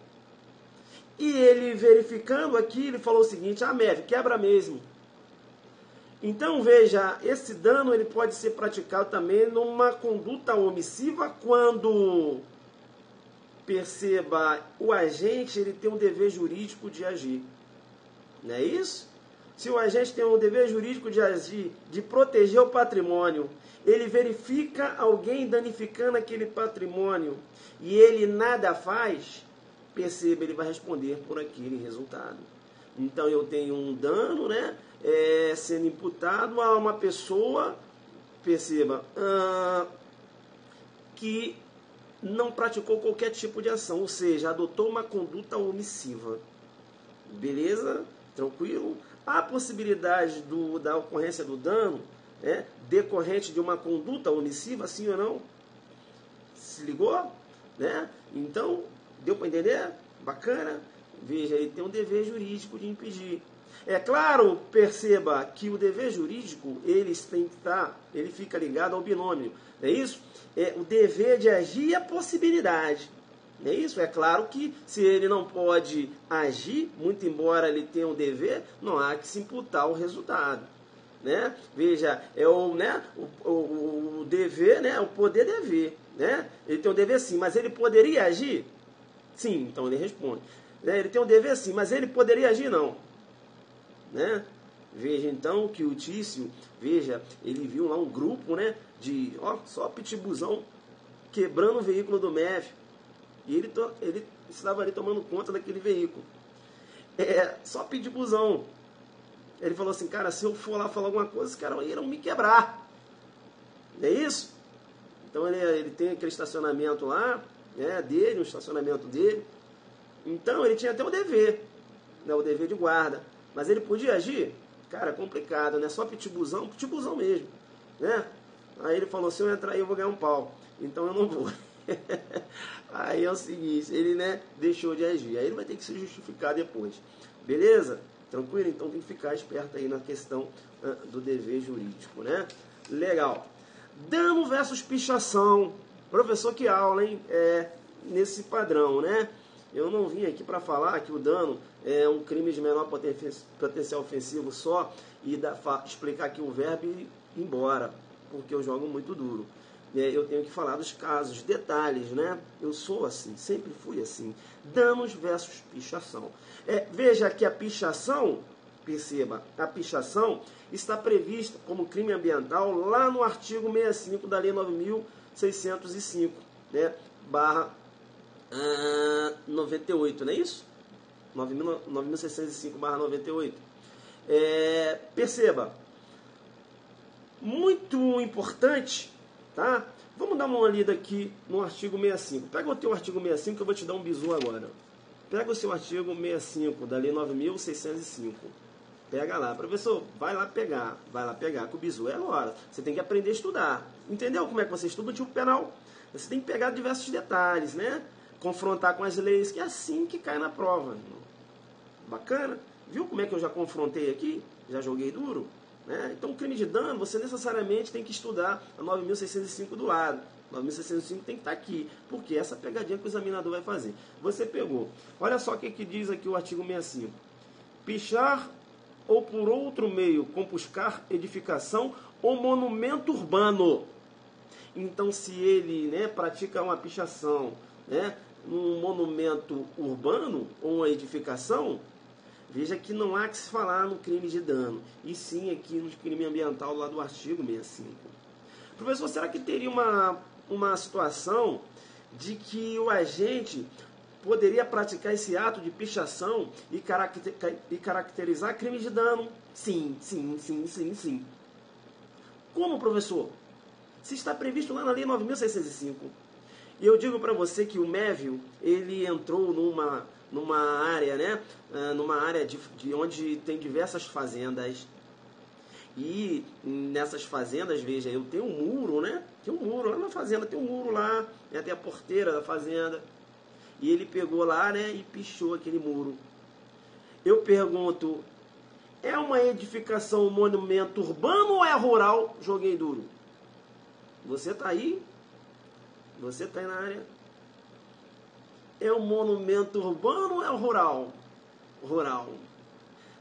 Speaker 1: E ele verificando aquilo, ele falou o seguinte: Mévio, quebra mesmo. Então, veja, esse dano ele pode ser praticado também numa conduta omissiva quando, perceba, o agente ele tem um dever jurídico de agir. Não é isso? Se o agente tem um dever jurídico de agir, de proteger o patrimônio, ele verifica alguém danificando aquele patrimônio e ele nada faz, perceba, ele vai responder por aquele resultado. Então, eu tenho um dano, né? Sendo imputado a uma pessoa, perceba, que não praticou qualquer tipo de ação, ou seja, adotou uma conduta omissiva. Beleza? Tranquilo? Há possibilidade da ocorrência do dano, né, decorrente de uma conduta omissiva, sim ou não? Se ligou? Né? Então, deu para entender? Bacana? Veja, ele tem um dever jurídico de impedir. É claro, perceba que o dever jurídico, ele fica ligado ao binômio, não é isso? O dever de agir e a possibilidade, não é isso? É claro que se ele não pode agir, muito embora ele tenha um dever, não há que se imputar o resultado, né? Veja, o dever, né? O poder dever, né? Ele tem um dever sim, mas ele poderia agir? Sim, então ele responde. Ele tem um dever sim, mas ele poderia agir? Não. Né? Veja então que o Tício, veja, ele viu lá um grupo, né, de só pitibuzão quebrando o veículo do Mévio. E ele estava ali tomando conta daquele veículo. Só pitibuzão. Ele falou assim: cara, se eu for lá falar alguma coisa, os caras irão me quebrar. Não é isso? Então ele tem aquele estacionamento lá, né, dele, um estacionamento dele. Então ele tinha até o dever, né, o dever de guarda. Mas ele podia agir? Cara, é complicado, né? Só pitibuzão mesmo, né? Aí ele falou, se eu entrar aí eu vou ganhar um pau. Então eu não vou. Aí é o seguinte, ele, né, deixou de agir. Aí ele vai ter que se justificar depois. Beleza? Tranquilo? Então tem que ficar esperto aí na questão do dever jurídico, né? Legal. Dano versus pichação. Professor, que aula, hein? Nesse padrão, né? Eu não vim aqui para falar que o dano é um crime de menor potencial ofensivo só e explicar aqui o verbo e ir embora, porque eu jogo muito duro. Eu tenho que falar dos casos, detalhes, né? Eu sou assim, sempre fui assim. Danos versus pichação. Veja que a pichação, perceba, a pichação está prevista como crime ambiental lá no artigo 65 da Lei 9.605, né? Barra 98, não é isso? 9.605 barra 98. Perceba, muito importante, tá? Vamos dar uma lida aqui no artigo 65. Pega o teu artigo 65 que eu vou te dar um bizu agora. Pega o seu artigo 65 da Lei 9.605. Pega lá, professor, vai lá pegar, que o bizu é agora. Você tem que aprender a estudar. Entendeu como é que você estuda o tipo penal? Você tem que pegar diversos detalhes, né? Confrontar com as leis, que é assim que cai na prova. Bacana? Viu como é que eu já confrontei aqui? Já joguei duro? Né? Então, crime de dano, você necessariamente tem que estudar a 9.605 do lado. 9.605 tem que estar aqui, porque essa pegadinha que o examinador vai fazer. Você pegou. Olha só o que diz aqui o artigo 65. Pichar ou por outro meio compuscar edificação ou monumento urbano. Então, se ele, né, pratica uma pichação, né, num monumento urbano ou uma edificação, veja que não há que se falar no crime de dano, e sim aqui no crime ambiental lá do artigo 65. Professor, será que teria uma situação de que o agente poderia praticar esse ato de pichação e caracterizar crime de dano? Sim. Como, professor? Se está previsto lá na Lei 9.605. E eu digo para você que o Mévio, ele entrou numa área, né? Numa área de onde tem diversas fazendas. E nessas fazendas, veja, eu tenho um muro, né? Tem um muro lá na fazenda, tem um muro lá, né? Tem a porteira da fazenda. E ele pegou lá, né? E pichou aquele muro. Eu pergunto, é uma edificação, um monumento urbano ou é rural? Joguei duro. Você está aí? Você está aí na área? É um monumento urbano ou é rural? Rural.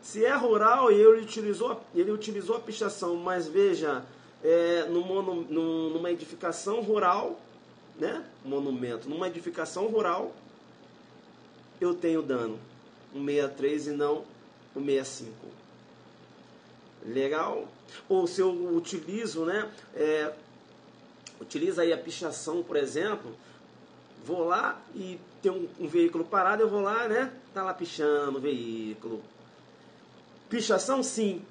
Speaker 1: Se é rural, ele utilizou a pichação, mas veja, numa edificação rural, né? Monumento, numa edificação rural, eu tenho dano. Um 63 e não o 65. Legal? Ou se eu utilizo, né? Utiliza aí a pichação, por exemplo, vou lá e tem um veículo parado, eu vou lá, né? Tá lá pichando o veículo. Pichação, sim.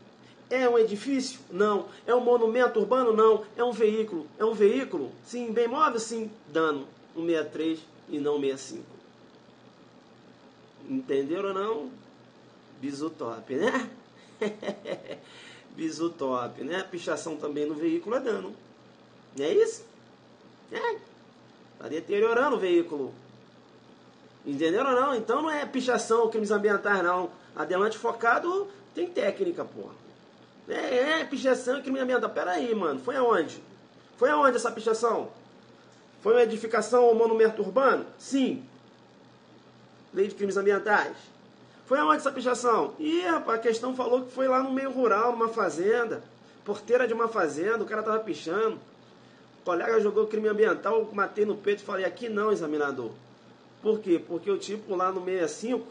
Speaker 1: É um edifício? Não. É um monumento urbano? Não. É um veículo? É um veículo? Sim. Bem móvel? Sim. Dano. 163 e não 65. Entenderam ou não? Bizu top, né? Bizu top, né? Pichação também no veículo é dano. Não é isso? Está deteriorando o veículo. Entenderam ou não? Então não é pichação ou crimes ambientais, não. Adelante focado tem técnica, porra. Pichação e crime ambiental. Pera aí, mano. Foi aonde? Foi aonde essa pichação? Foi uma edificação ou monumento urbano? Sim. Lei de crimes ambientais. Foi aonde essa pichação? Rapaz, a questão falou que foi lá no meio rural, numa fazenda. Porteira de uma fazenda, o cara tava pichando. O colega jogou crime ambiental, eu matei no peito e falei, aqui não, examinador. Por quê? Porque o tipo lá no 65,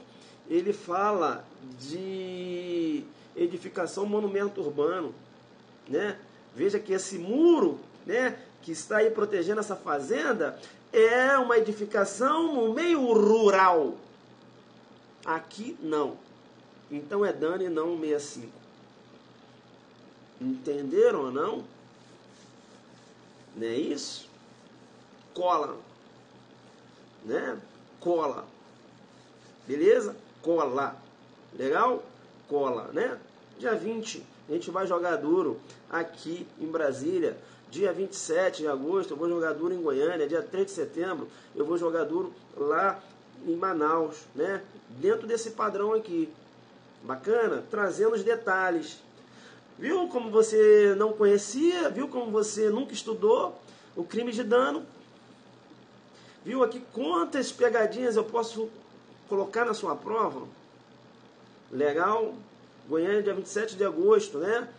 Speaker 1: ele fala de edificação monumento urbano, né? Veja que esse muro, né, que está aí protegendo essa fazenda, é uma edificação no meio rural. Aqui não. Então é dano e não 65. Entenderam ou não? Não é isso? Cola. Né? Cola. Beleza? Cola. Legal? Cola, né? Dia 20, a gente vai jogar duro aqui em Brasília. dia 27 de agosto eu vou jogar duro em Goiânia, dia 3 de setembro eu vou jogar duro lá em Manaus, né? Dentro desse padrão aqui. Bacana? Trazendo os detalhes. Viu como você não conhecia? Viu como você nunca estudou o crime de dano? Viu aqui quantas pegadinhas eu posso colocar na sua prova? Legal? Goiânia, dia 27 de agosto, né?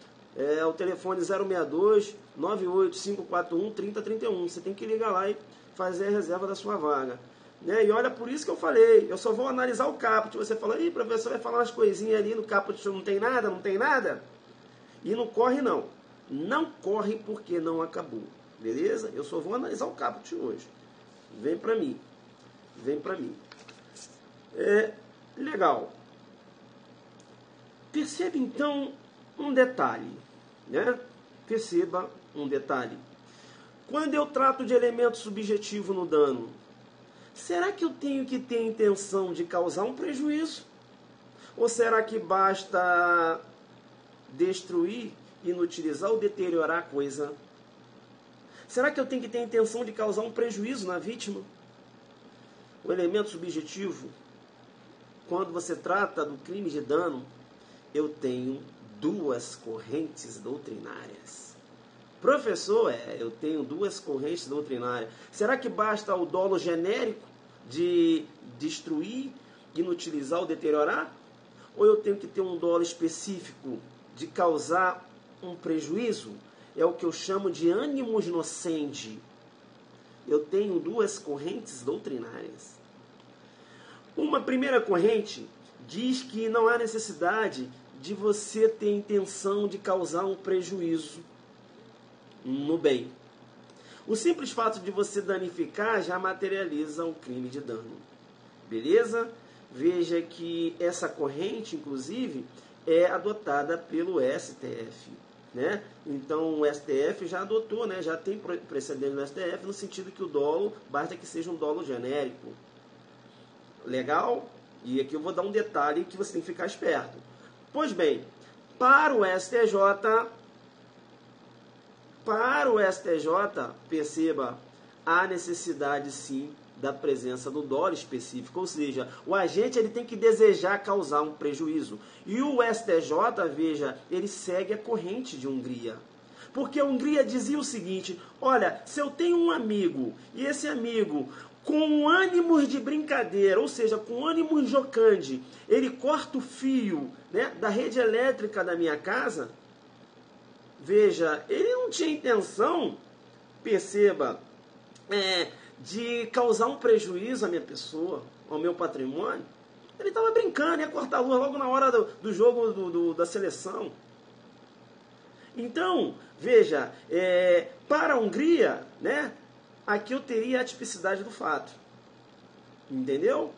Speaker 1: O telefone 062 98541 3031. Você tem que ligar lá e fazer a reserva da sua vaga. Né? E olha, por isso que eu falei, eu só vou analisar o caput. Você fala, ih, professor, vai falar umas coisinhas ali no caput, não tem nada, não tem nada? E não corre não. Não corre porque não acabou. Beleza? Eu só vou analisar o caput hoje. Vem pra mim. Vem pra mim. Legal. Perceba então um detalhe. Né? Perceba um detalhe. Quando eu trato de elemento subjetivo no dano, será que eu tenho que ter intenção de causar um prejuízo? Ou será que basta destruir, inutilizar ou deteriorar a coisa? Será que eu tenho que ter intenção de causar um prejuízo na vítima? O elemento subjetivo, quando você trata do crime de dano, eu tenho duas correntes doutrinárias. Professor, eu tenho duas correntes doutrinárias. Será que basta o dolo genérico de destruir, inutilizar ou deteriorar? Ou eu tenho que ter um dolo específico de causar um prejuízo? É o que eu chamo de animus nocendi. Eu tenho duas correntes doutrinárias. Uma primeira corrente diz que não há necessidade de você ter intenção de causar um prejuízo no bem. O simples fato de você danificar já materializa um crime de dano. Beleza? Veja que essa corrente, inclusive, é adotada pelo STF. Né? Então o STF já adotou, né? Já tem precedente no STF no sentido que o dolo, basta que seja um dolo genérico. Legal? E aqui eu vou dar um detalhe que você tem que ficar esperto. Pois bem, para o STJ, perceba, há necessidade sim da presença do dolo específico, ou seja, o agente ele tem que desejar causar um prejuízo. E o STJ, veja, ele segue a corrente de Hungria. Porque a Hungria dizia o seguinte, olha, se eu tenho um amigo, e esse amigo, com ânimos de brincadeira, ou seja, com ânimos jocande, ele corta o fio, né, da rede elétrica da minha casa, veja, ele não tinha intenção, perceba, de causar um prejuízo à minha pessoa, ao meu patrimônio. Ele estava brincando, ia cortar a luz logo na hora do jogo da seleção. Então, veja, para a Hungria, né, aqui eu teria a tipicidade do fato. Entendeu?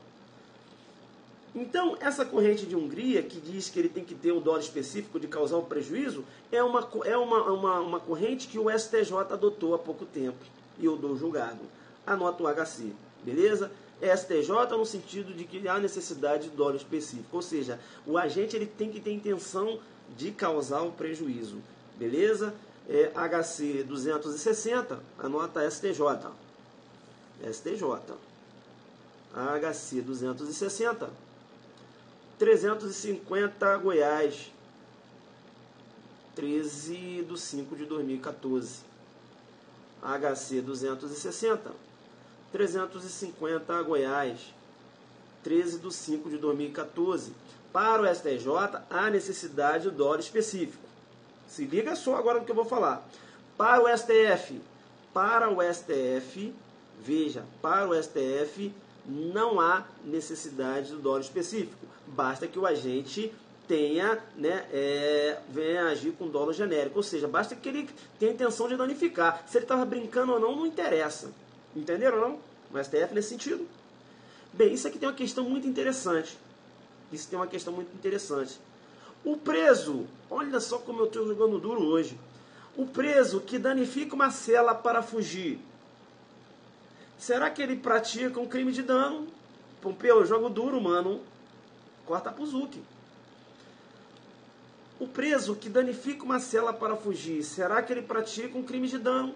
Speaker 1: Então, essa corrente de Hungria, que diz que ele tem que ter um dolo específico de causar um prejuízo, é uma corrente que o STJ adotou há pouco tempo. E eu dou julgado. Anota o HC, beleza? STJ no sentido de que há necessidade de dolo específico. Ou seja, o agente ele tem que ter intenção de causar um prejuízo. Beleza? HC 260, anota STJ. STJ. HC 260. 350 Goiás. 13 de 5 de 2014. HC 260. 350 Goiás. 13 de 5 de 2014. Para o STJ, há necessidade do dolo específico. Se liga só agora no que eu vou falar. Para o STF, veja, para o STF não há necessidade do dolo específico. Basta que o agente tenha, né, venha agir com dolo genérico. Ou seja, basta que ele tenha intenção de danificar. Se ele estava brincando ou não, não interessa. Entenderam ou não? O STF nesse sentido. Bem, isso aqui tem uma questão muito interessante. O preso, olha só como eu estou jogando duro hoje. O preso que danifica uma cela para fugir, será que ele pratica um crime de dano? Pompeu, eu jogo duro, mano. Corta pro Zuki. O preso que danifica uma cela para fugir, será que ele pratica um crime de dano?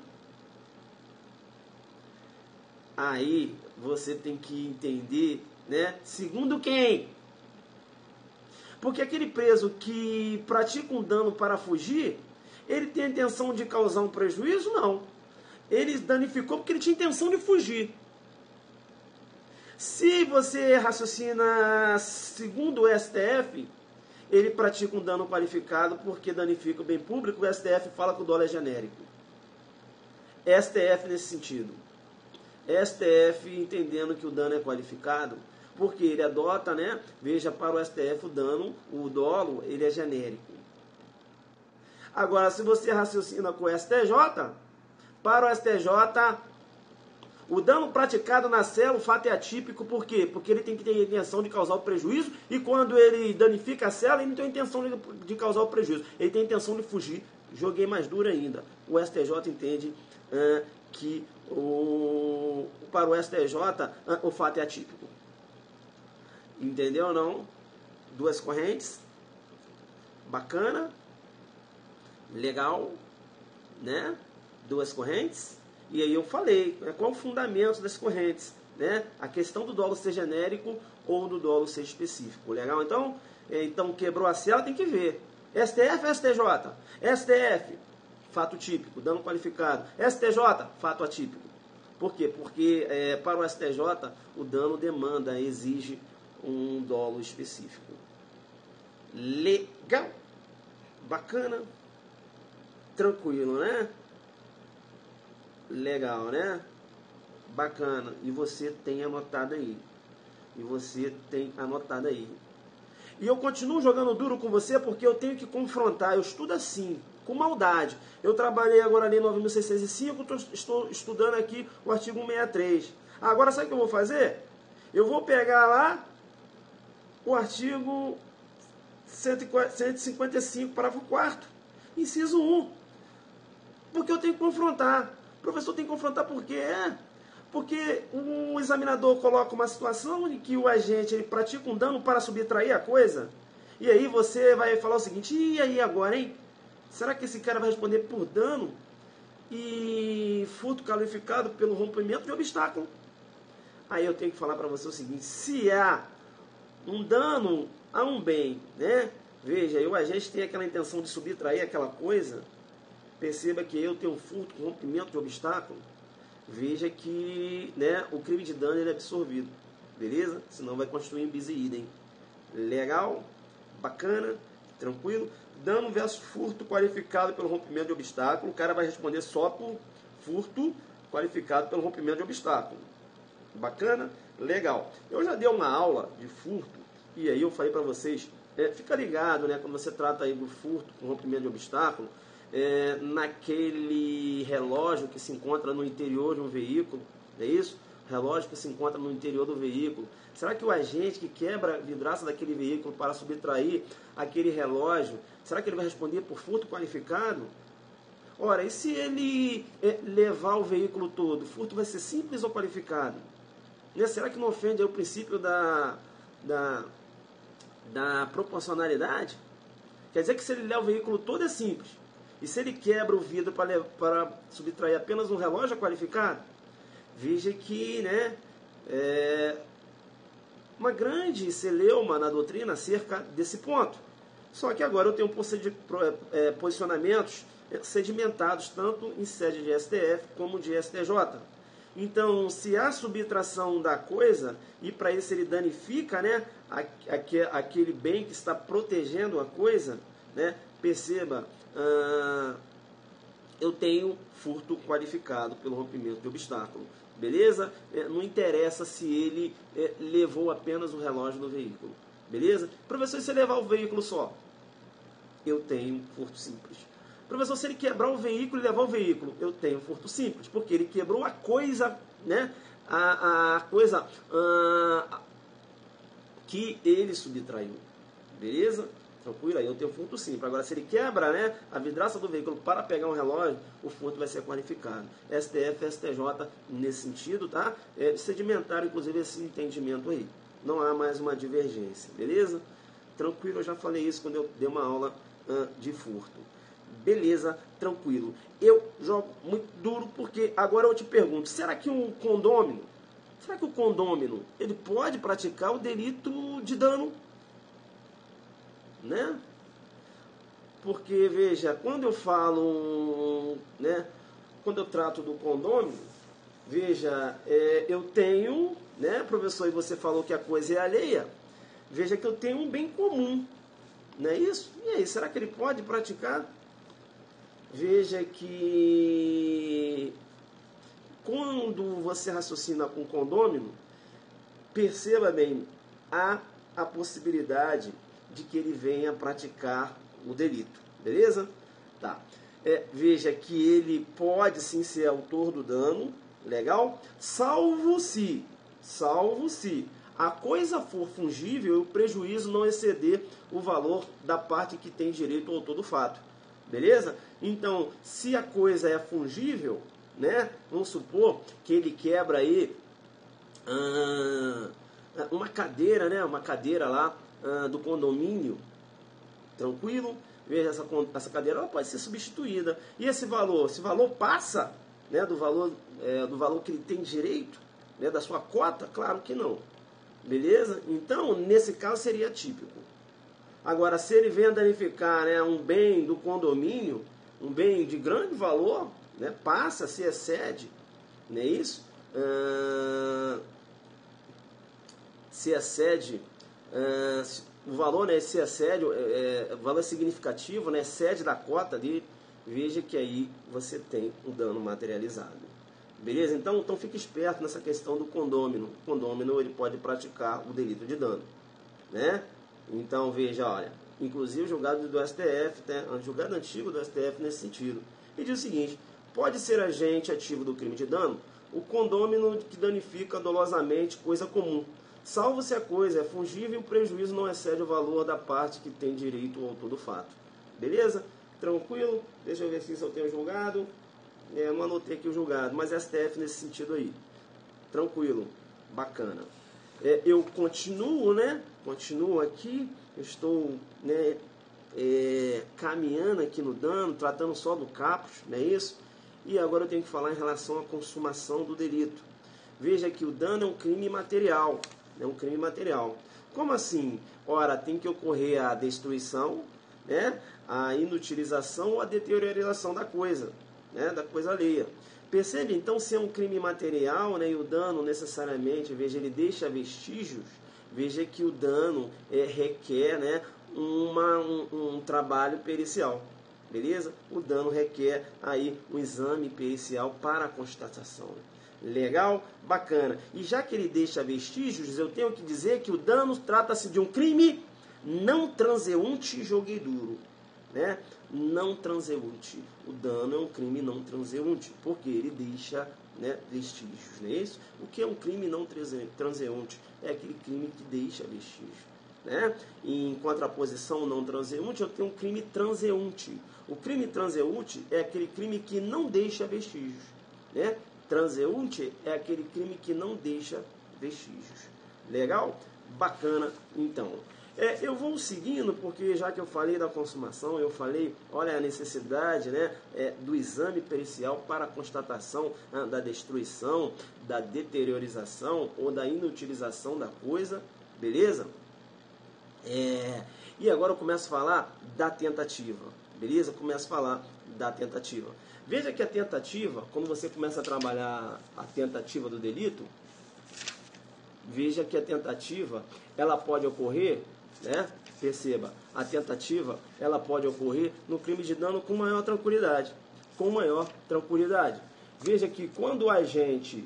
Speaker 1: Aí você tem que entender, né? Segundo quem? Porque aquele preso que pratica um dano para fugir, ele tem a intenção de causar um prejuízo? Não. Ele danificou porque ele tinha intenção de fugir. Se você raciocina segundo o STF, ele pratica um dano qualificado porque danifica o bem público. O STF fala que o dolo é genérico. STF nesse sentido. STF entendendo que o dano é qualificado, porque ele adota, né? Veja, para o STF o dano, o dolo, ele é genérico. Agora, se você raciocina com o STJ, para o STJ, o dano praticado na cela, o fato é atípico, por quê? Porque ele tem que ter a intenção de causar o prejuízo, e quando ele danifica a cela, ele não tem a intenção de causar o prejuízo, ele tem a intenção de fugir. Joguei mais duro ainda. O STJ entende que para o STJ o fato é atípico. Entendeu ou não? Duas correntes. Bacana. Legal. Né? Duas correntes. E aí eu falei, qual o fundamento das correntes? Né? A questão do dolo ser genérico ou do dolo ser específico. Legal? Então quebrou a cela, tem que ver. STF ou STJ? STF, fato típico, dano qualificado. STJ, fato atípico. Por quê? Porque para o STJ o dano demanda, exige um dolo específico. Legal? Bacana? Tranquilo, né? Legal, né? Bacana. E você tem anotado aí. E eu continuo jogando duro com você porque eu tenho que confrontar. Eu estudo assim, com maldade. Eu trabalhei agora ali em 9.605, estou estudando aqui o artigo 163. Agora sabe o que eu vou fazer? Eu vou pegar lá o artigo 155, parágrafo 4º, inciso 1. Porque eu tenho que confrontar. O professor tem que confrontar por quê? Porque o examinador coloca uma situação em que o agente ele pratica um dano para subtrair a coisa. E aí você vai falar o seguinte, e aí agora, hein? Será que esse cara vai responder por dano e furto qualificado pelo rompimento de obstáculo? Aí eu tenho que falar para você o seguinte, se há um dano a um bem, né? Veja, o agente tem aquela intenção de subtrair aquela coisa, perceba que eu tenho um furto com rompimento de obstáculo, veja que, né, o crime de dano ele é absorvido, beleza? Senão vai constituir em bis e idem. Legal? Bacana? Tranquilo? Dano versus furto qualificado pelo rompimento de obstáculo. O cara vai responder só por furto qualificado pelo rompimento de obstáculo. Bacana? Legal. Eu já dei uma aula de furto e aí eu falei para vocês, fica ligado, né, quando você trata aí do furto com rompimento de obstáculo, naquele relógio que se encontra no interior de um veículo, é isso? Relógio que se encontra no interior do veículo. Será que o agente que quebra a vidraça daquele veículo para subtrair aquele relógio, será que ele vai responder por furto qualificado? Ora, e se ele levar o veículo todo, o furto vai ser simples ou qualificado? Será que não ofende o princípio da proporcionalidade? Quer dizer que se ele leva o veículo todo é simples. E se ele quebra o vidro para subtrair apenas um relógio é qualificado? Veja que, né, uma grande celeuma na doutrina acerca desse ponto. Só que agora eu tenho posicionamentos sedimentados tanto em sede de STF como de STJ. Então, se há subtração da coisa, e para isso ele danifica, né, aquele bem que está protegendo a coisa, né, perceba, eu tenho furto qualificado pelo rompimento de obstáculo. Beleza? Não interessa se ele levou apenas o relógio do veículo. Beleza? Professor, se você levar o veículo só? Eu tenho furto simples. Professor, se ele quebrar o veículo e levar o veículo? Eu tenho furto simples, porque ele quebrou a coisa, né? A coisa que ele subtraiu. Beleza? Tranquilo? Aí eu tenho furto simples. Agora, se ele quebra, né, a vidraça do veículo para pegar um relógio, o furto vai ser qualificado. STF, STJ, nesse sentido, tá? Sedimentaram, inclusive, esse entendimento aí. Não há mais uma divergência, beleza? Tranquilo, eu já falei isso quando eu dei uma aula de furto. Beleza, tranquilo. Eu jogo muito duro porque agora eu te pergunto, será que o condômino ele pode praticar o delito de dano? Né? Porque, veja, quando eu falo, né, quando eu trato do condômino, veja, eu tenho, né, professor, e você falou que a coisa é alheia, veja que eu tenho um bem comum, não é isso? E aí, será que ele pode praticar? Veja que quando você raciocina com condômino, perceba bem, há a possibilidade de que ele venha praticar o delito, beleza? Tá. Veja que ele pode sim ser autor do dano, legal? Salvo se a coisa for fungível e o prejuízo não exceder o valor da parte que tem direito ao autor do fato, beleza? Então, se a coisa é fungível, né? Vamos supor que ele quebra aí uma cadeira, né? Uma cadeira lá do condomínio, tranquilo? Veja, essa cadeira ela pode ser substituída. E esse valor passa, né, do valor que ele tem direito, né, da sua cota? Claro que não. Beleza? Então, nesse caso seria típico. Agora, se ele vem a danificar, né, um bem do condomínio, um bem de grande valor, né, passa, se excede, não é isso? Se excede, o valor, né, se excede, o valor é significativo, né, excede da cota dele, veja que aí você tem um dano materializado. Beleza? Então fique esperto nessa questão do condômino. O condômino ele pode praticar o delito de dano, né? Então veja, olha, inclusive o julgado do STF, né, um julgado antigo do STF nesse sentido. E diz o seguinte: pode ser agente ativo do crime de dano o condômino que danifica dolosamente coisa comum, salvo se a coisa é fungível e o prejuízo não excede o valor da parte que tem direito ao autor do fato. Beleza? Tranquilo? Deixa eu ver se eu tenho julgado. Não anotei aqui o julgado, mas STF nesse sentido aí. Tranquilo, bacana. Eu continuo, né? Continuo aqui, eu estou, né, caminhando aqui no dano, tratando só do caput, não é isso? E agora eu tenho que falar em relação à consumação do delito. Veja que o dano é um crime material, é um crime material. Como assim? Ora, tem que ocorrer a destruição, né, a inutilização ou a deterioração da coisa, né, da coisa alheia. Percebe então se é um crime material, né, e o dano necessariamente, veja, ele deixa vestígios, veja que o dano requer, né, um trabalho pericial, beleza? O dano requer aí um exame pericial para a constatação. Legal? Bacana. E já que ele deixa vestígios, eu tenho que dizer que o dano trata-se de um crime não transeunte, joguei duro, né? Não transeunte. O dano é um crime não transeunte, porque ele deixa, né, vestígios, não é isso? O que é um crime não transeunte? É aquele crime que deixa vestígios, né? E em contraposição não transeunte, eu tenho um crime transeunte. O crime transeunte é aquele crime que não deixa vestígios, né? Transeunte é aquele crime que não deixa vestígios. Legal? Bacana, então. Eu vou seguindo, porque já que eu falei da consumação, eu falei, olha, a necessidade, né, do exame pericial para a constatação da destruição, da deteriorização ou da inutilização da coisa, beleza? E agora eu começo a falar da tentativa, beleza? Começo a falar da tentativa. Veja que a tentativa, quando você começa a trabalhar a tentativa do delito, veja que a tentativa, ela pode ocorrer, né? Perceba, a tentativa, ela pode ocorrer no crime de dano com maior tranquilidade. Com maior tranquilidade. Veja que quando a gente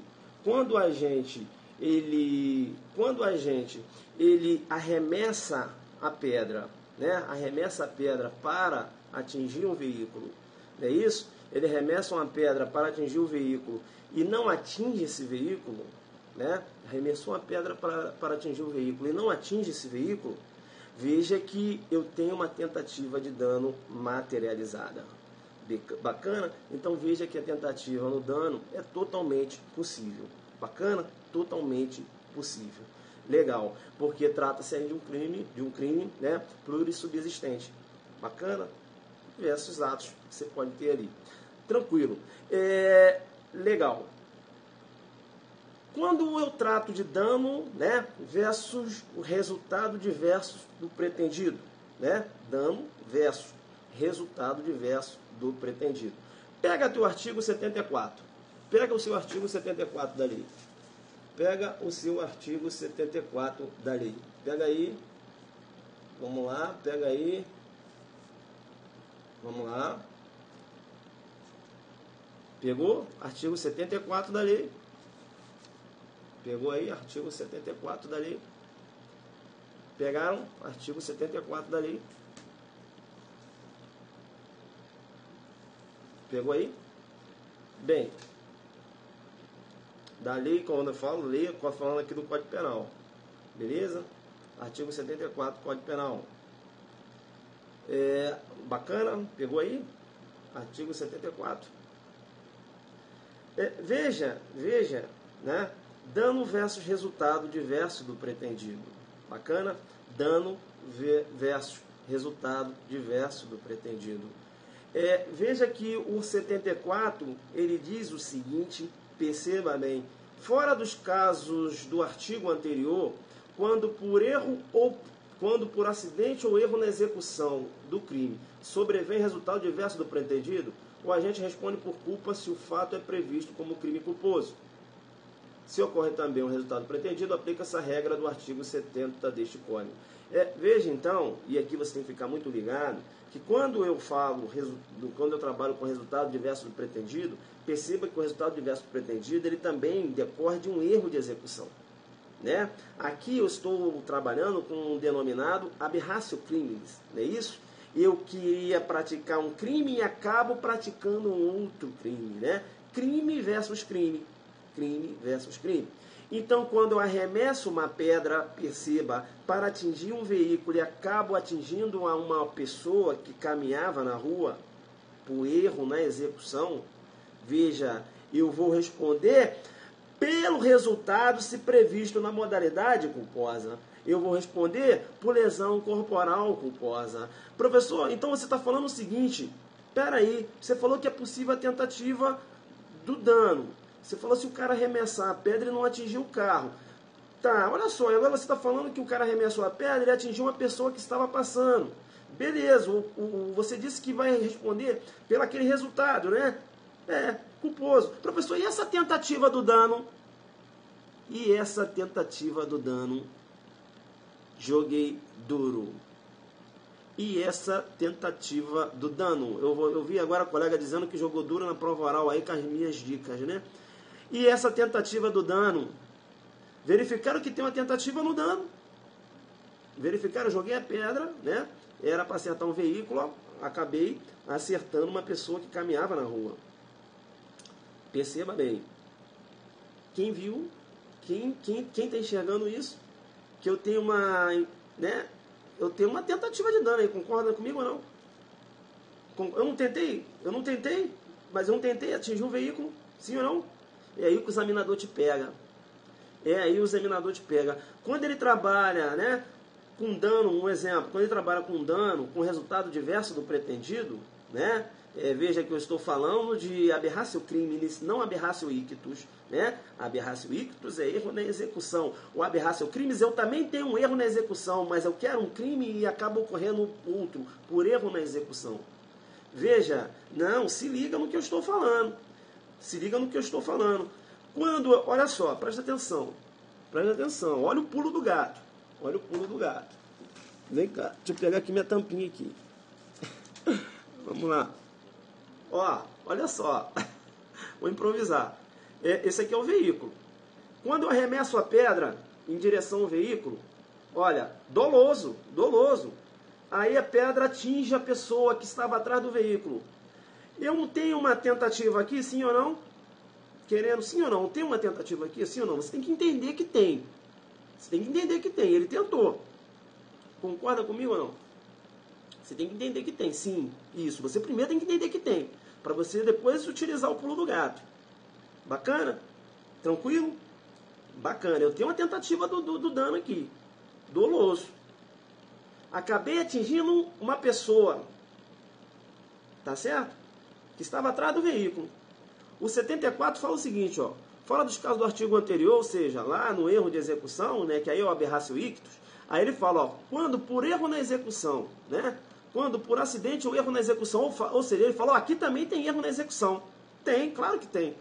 Speaker 1: ele arremessa a pedra, né? Arremessa a pedra para atingir um veículo, não é isso? Ele arremessa uma pedra para atingir o veículo e não atinge esse veículo, né? Arremessou uma pedra para atingir o veículo e não atinge esse veículo, veja que eu tenho uma tentativa de dano materializada. Bacana? Então veja que a tentativa no dano é totalmente possível. Bacana? Totalmente possível. Legal, porque trata-se de um crime, né, plurissubsistente. Bacana? Diversos atos que você pode ter ali. Tranquilo. Legal. Quando eu trato de dano, né, versus o resultado diverso do pretendido, né? Dano versus resultado diverso do pretendido. Pega teu artigo 74. Pega o seu artigo 74 da lei. Pega o seu artigo 74 da lei. Pega aí. Vamos lá, pega aí. Vamos lá. Pegou? Artigo 74 da lei. Pegou aí? Artigo 74 da lei. Pegaram? Artigo 74 da lei. Pegou aí? Bem, da lei, quando eu falo lei, eu estou falando aqui do Código Penal. Beleza? Artigo 74 do Código Penal. Bacana? Pegou aí? Artigo 74. Veja, né? Dano versus resultado diverso do pretendido. Bacana? Dano versus resultado diverso do pretendido. Veja que o 74, ele diz o seguinte, perceba bem, fora dos casos do artigo anterior, quando por erro ou quando por acidente ou erro na execução do crime sobrevém resultado diverso do pretendido, o agente responde por culpa se o fato é previsto como crime culposo. Se ocorre também um resultado pretendido, aplica-se a regra do artigo 70 deste Código. Veja então, e aqui você tem que ficar muito ligado, que quando eu trabalho com resultado diverso do pretendido, perceba que o resultado diverso do pretendido, ele também decorre de um erro de execução. Né? Aqui eu estou trabalhando com um denominado aberratio criminis, não é isso? Eu queria praticar um crime e acabo praticando um outro crime, né? Crime versus crime. Crime versus crime. Então, quando eu arremesso uma pedra, perceba, para atingir um veículo e acabo atingindo uma pessoa que caminhava na rua, por erro na execução, veja, eu vou responder pelo resultado se previsto na modalidade culposa. Eu vou responder por lesão corporal culposa. Professor, então você está falando o seguinte, peraí, você falou que é possível a tentativa do dano. Você falou se o cara arremessar a pedra e não atingir o carro. Tá, olha só, agora você está falando que o cara arremessou a pedra e atingiu uma pessoa que estava passando. Beleza, você disse que vai responder pelo aquele resultado, né? Culposo. Professor, e essa tentativa do dano? E essa tentativa do dano? Joguei duro. E essa tentativa do dano? Eu vi agora a colega dizendo que jogou duro na prova oral aí com as minhas dicas, né? E essa tentativa do dano? Verificaram que tem uma tentativa no dano. Verificaram, eu joguei a pedra, né? Era para acertar um veículo, acabei acertando uma pessoa que caminhava na rua. Perceba bem. Quem viu? Quem está enxergando isso? Que eu tenho uma, né? Eu tenho uma tentativa de dano aí, concorda comigo ou não? Eu não tentei, mas eu não tentei atingir um veículo, sim ou não? É aí que o examinador te pega. Quando ele trabalha, né, com dano, um exemplo, quando ele trabalha com dano, com resultado diverso do pretendido, né, veja que eu estou falando de aberratio criminis, não aberratio ictus, né? Aberratio ictus é erro na execução. O aberratio criminis, eu também tenho um erro na execução, mas eu quero um crime e acaba ocorrendo outro, por erro na execução. Veja, não, se liga no que eu estou falando. Quando, olha só, presta atenção, olha o pulo do gato. Vem cá, deixa eu pegar aqui minha tampinha aqui. Vamos lá. Olha só, vou improvisar. Esse aqui é o veículo. Quando eu arremesso a pedra em direção ao veículo, olha, doloso. Aí a pedra atinge a pessoa que estava atrás do veículo. Eu não tenho uma tentativa aqui, sim ou não? Querendo, sim ou não? Tem uma tentativa aqui, sim ou não? Você tem que entender que tem. Ele tentou. Concorda comigo ou não? Você tem que entender que tem, sim. Isso, você primeiro tem que entender que tem. Para você depois utilizar o pulo do gato. Bacana? Tranquilo? Bacana. Eu tenho uma tentativa do dano aqui. Doloso. acabei atingindo uma pessoa, tá certo? Que estava atrás do veículo. O 74 fala o seguinte, ó, fala dos casos do artigo anterior, ou seja, lá no erro de execução, né, que aí é o aberratio ictus, aí ele fala, ó, quando por erro na execução, né, quando por acidente ou erro na execução, ou seja, ele falou, aqui também tem erro na execução. Tem, claro que tem.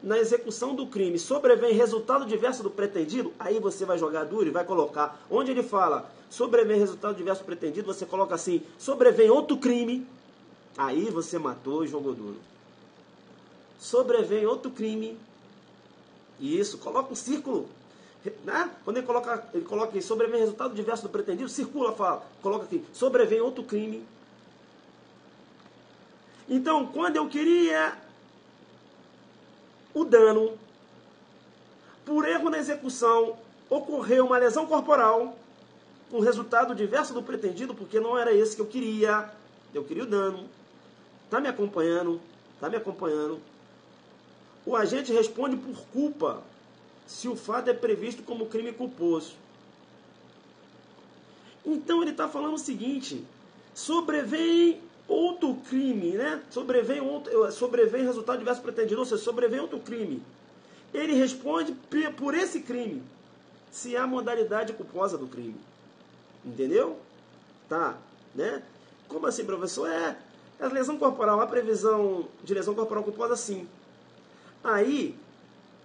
Speaker 1: Na execução do crime sobrevém resultado diverso do pretendido, aí você vai jogar duro e vai colocar, onde ele fala sobrevém resultado diverso do pretendido, você coloca assim, sobrevém outro crime, aí você matou e jogou duro. Sobrevém outro crime, isso, coloca um círculo, né? Quando ele coloca aqui, sobrevém resultado diverso do pretendido, circula, coloca aqui, sobrevém outro crime. Então, quando eu queria o dano, por erro na execução, ocorreu uma lesão corporal, um resultado diverso do pretendido, porque não era esse que eu queria o dano. Tá me acompanhando? Tá me acompanhando? O agente responde por culpa, se o fato é previsto como crime culposo. Então ele está falando o seguinte, sobrevém outro crime, né? Sobrevém resultado diverso pretendido, ou seja, sobrevém outro crime. Ele responde por esse crime, se há modalidade culposa do crime. Entendeu? Tá, né? Como assim, professor? A lesão corporal, a previsão de lesão corporal culposa, sim. Aí,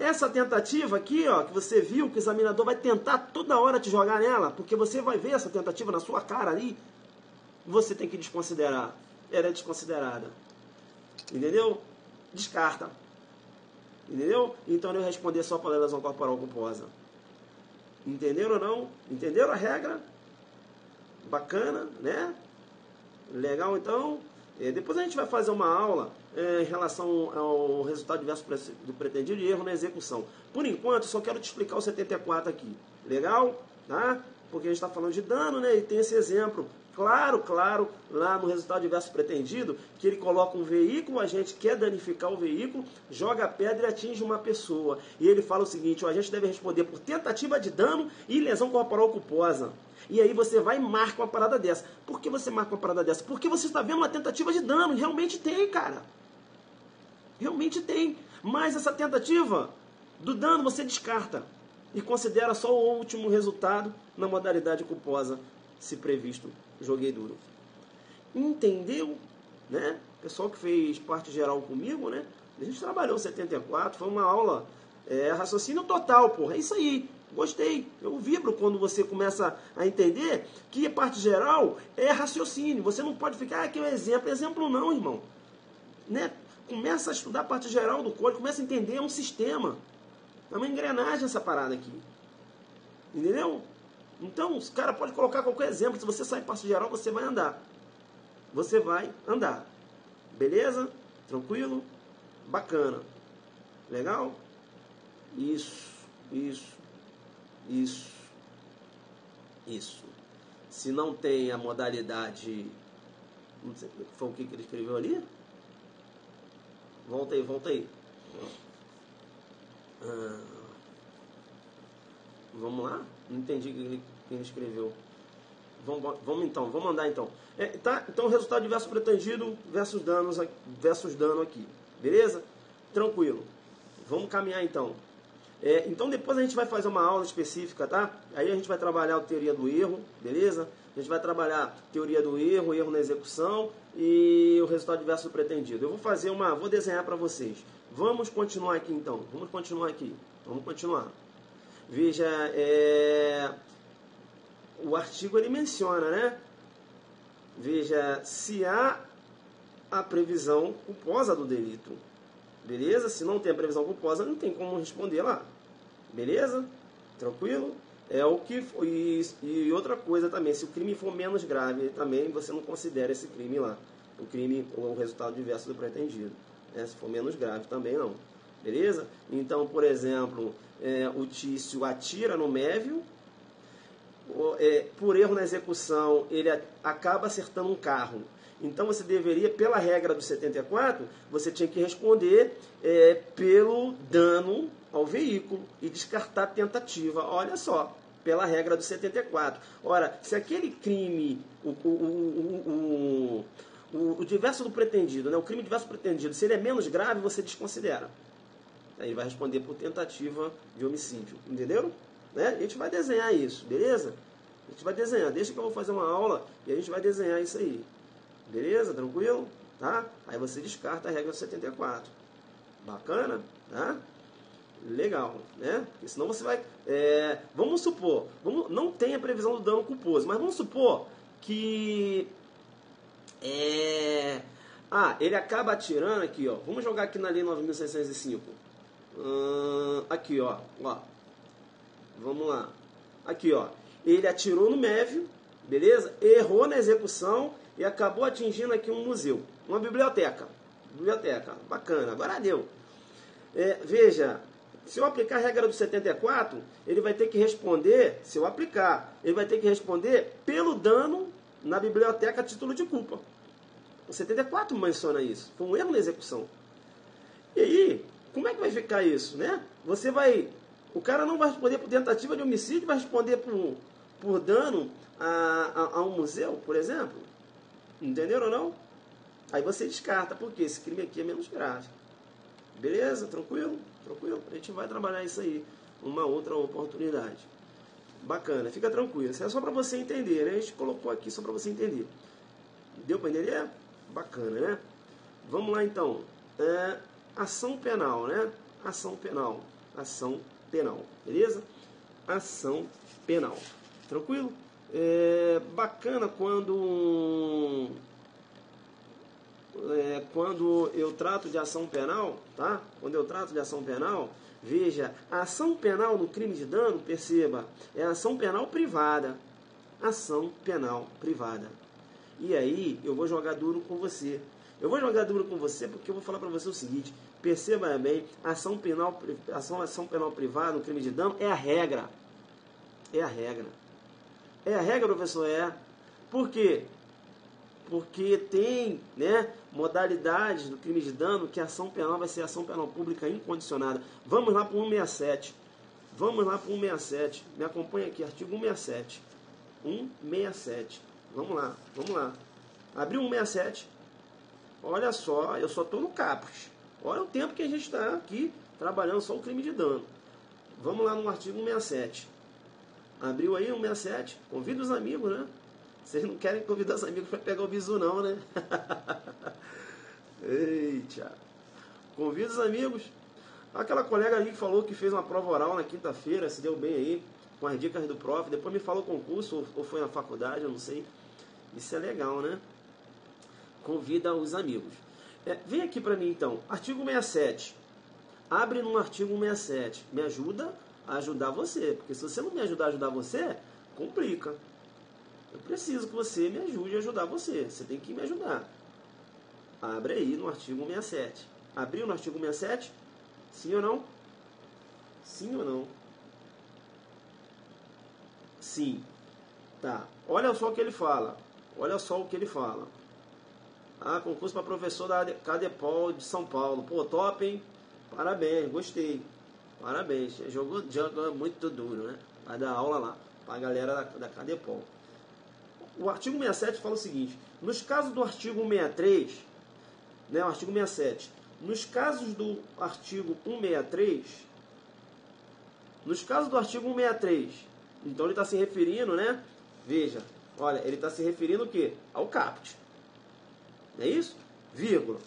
Speaker 1: essa tentativa aqui, ó, que você viu, que o examinador vai tentar toda hora te jogar nela, porque você vai ver essa tentativa na sua cara ali, você tem que desconsiderar. Ela é desconsiderada. Entendeu? Descarta. Entendeu? Então ele vai responder só para a lesão corporal culposa. Entenderam ou não? Entenderam a regra? Bacana, né? Legal, então. Depois a gente vai fazer uma aula em relação ao resultado diverso do pretendido e erro na execução. Por enquanto, só quero te explicar o 74 aqui. Legal? Tá? Porque a gente está falando de dano, né? E tem esse exemplo. Claro, lá no resultado diverso pretendido, que ele coloca um veículo, a gente quer danificar o veículo, joga a pedra e atinge uma pessoa. E ele fala o seguinte, a gente deve responder por tentativa de dano e lesão corporal culposa. E aí você vai e marca uma parada dessa. Por que você marca uma parada dessa? Porque você está vendo uma tentativa de dano. Realmente tem, cara. Realmente tem. Mas essa tentativa do dano você descarta. E considera só o último resultado na modalidade culposa, se previsto. Joguei duro. Entendeu? Né? Pessoal que fez parte geral comigo, né? A gente trabalhou 74, foi uma aula raciocínio total, porra. É isso aí. Gostei. Eu vibro quando você começa a entender que a parte geral é raciocínio. Você não pode ficar, aqui é um exemplo. Exemplo não, irmão. Né? Começa a estudar a parte geral do código, começa a entender, é um sistema. É uma engrenagem essa parada aqui. Entendeu? Então, os caras podem colocar qualquer exemplo. Se você sair parte geral, você vai andar. Você vai andar. Beleza? Tranquilo? Bacana. Legal? Isso. Se não tem a modalidade... Não sei, foi o que ele escreveu ali? Volta aí. Vamos lá? Não entendi o que ele escreveu. Vamos andar então. Tá? Então, resultado diverso pretendido versus dano aqui. Beleza? Tranquilo. Vamos caminhar então. Então depois a gente vai fazer uma aula específica, tá? Aí a gente vai trabalhar a teoria do erro, beleza? A gente vai trabalhar teoria do erro, erro na execução e o resultado diverso do pretendido. Eu vou desenhar para vocês. Vamos continuar aqui então. Vamos continuar. Veja, o artigo ele menciona, né? Veja, se há a previsão culposa do delito. Beleza? Se não tem a previsão culposa, não tem como responder lá. Beleza? Tranquilo? E outra coisa também, se o crime for menos grave, também você não considera esse crime lá. O crime ou o resultado diverso do pretendido. Se for menos grave, também não. Beleza? Então, por exemplo, o Tício atira no Mévio, por erro na execução, ele acaba acertando um carro. Então você deveria, pela regra do 74, você tinha que responder pelo dano ao veículo e descartar a tentativa. Olha só, pela regra do 74. Ora, se aquele crime, o diverso do pretendido, né, o crime diverso do pretendido, se ele é menos grave, você desconsidera. Aí vai responder por tentativa de homicídio. Entenderam? Né? A gente vai desenhar isso, beleza? A gente vai desenhar. Deixa que eu vou fazer uma aula e a gente vai desenhar isso aí. Beleza? Tranquilo? Tá? Aí você descarta a regra do 74. Bacana? Tá? Legal, né? Porque senão você vai... vamos supor, não tem a previsão do dano culposo, mas vamos supor que... ele acaba atirando aqui, ó. Vamos jogar aqui na lei 9.605. Aqui, ó. Vamos lá. Aqui, ó. Ele atirou no mévio, beleza? Errou na execução e acabou atingindo aqui um museu. Uma biblioteca. Biblioteca. Bacana. Agora deu. Veja, se eu aplicar a regra do 74, ele vai ter que responder, se eu aplicar, ele vai ter que responder pelo dano na biblioteca a título de culpa. O 74 menciona isso. Foi um erro na execução. E aí, como é que vai ficar isso, né? O cara não vai responder por tentativa de homicídio, vai responder por dano a um museu, por exemplo. Entenderam ou não? Aí você descarta, porque esse crime aqui é menos grave. Beleza? Tranquilo? Tranquilo? A gente vai trabalhar isso aí uma outra oportunidade. Bacana, fica tranquilo. Isso é só para você entender, né? A gente colocou aqui só para você entender. Deu para entender? Bacana, né? Vamos lá então. Ação penal, né? Ação penal. Ação penal. Beleza? Ação penal. Tranquilo? Bacana quando eu trato de ação penal, tá? Quando eu trato de ação penal, veja, a ação penal no crime de dano, perceba, é ação penal privada. Ação penal privada. E aí, eu vou jogar duro com você. Eu vou jogar duro com você porque eu vou falar para você o seguinte, perceba bem, ação penal privada no crime de dano é a regra. É a regra. É a regra, professor? Por quê? Porque tem, né, modalidades do crime de dano que a ação penal vai ser ação penal pública incondicionada. Vamos lá para o 167. Vamos lá para o 167. Me acompanha aqui, artigo 167. 167. Vamos lá, vamos lá. Abriu 167. Olha só, eu só estou no caput. Olha o tempo que a gente está aqui trabalhando só o crime de dano. Vamos lá no artigo 167. Abriu aí 167. Convida os amigos, né? Vocês não querem convidar os amigos para pegar o bizu não, né? Eita. Convida os amigos. Aquela colega ali que falou que fez uma prova oral na quinta-feira, se deu bem aí, com as dicas do prof. Depois me falou concurso, ou foi na faculdade, eu não sei. Isso é legal, né? Convida os amigos. Vem aqui para mim então. Artigo 67. Abre no artigo 167. Me ajuda a ajudar você. Porque se você não me ajudar a ajudar você, complica. Eu preciso que você me ajude a ajudar você. Você tem que me ajudar. Abre aí no artigo 167. Abriu no artigo 167? Sim ou não? Sim ou não? Sim. Tá. Olha só o que ele fala. Olha só o que ele fala. Concurso para professor da Cadepol de São Paulo. Pô, top, hein? Parabéns, gostei. Parabéns. Jogou muito duro, né? Vai dar aula lá para a galera da Cadepol. O artigo 67 fala o seguinte: nos casos do artigo 163, né, o artigo 67, nos casos do artigo 163, então ele está se referindo, né? Veja, olha, ele está se referindo o quê? Ao caput. Não é isso? Vírgula.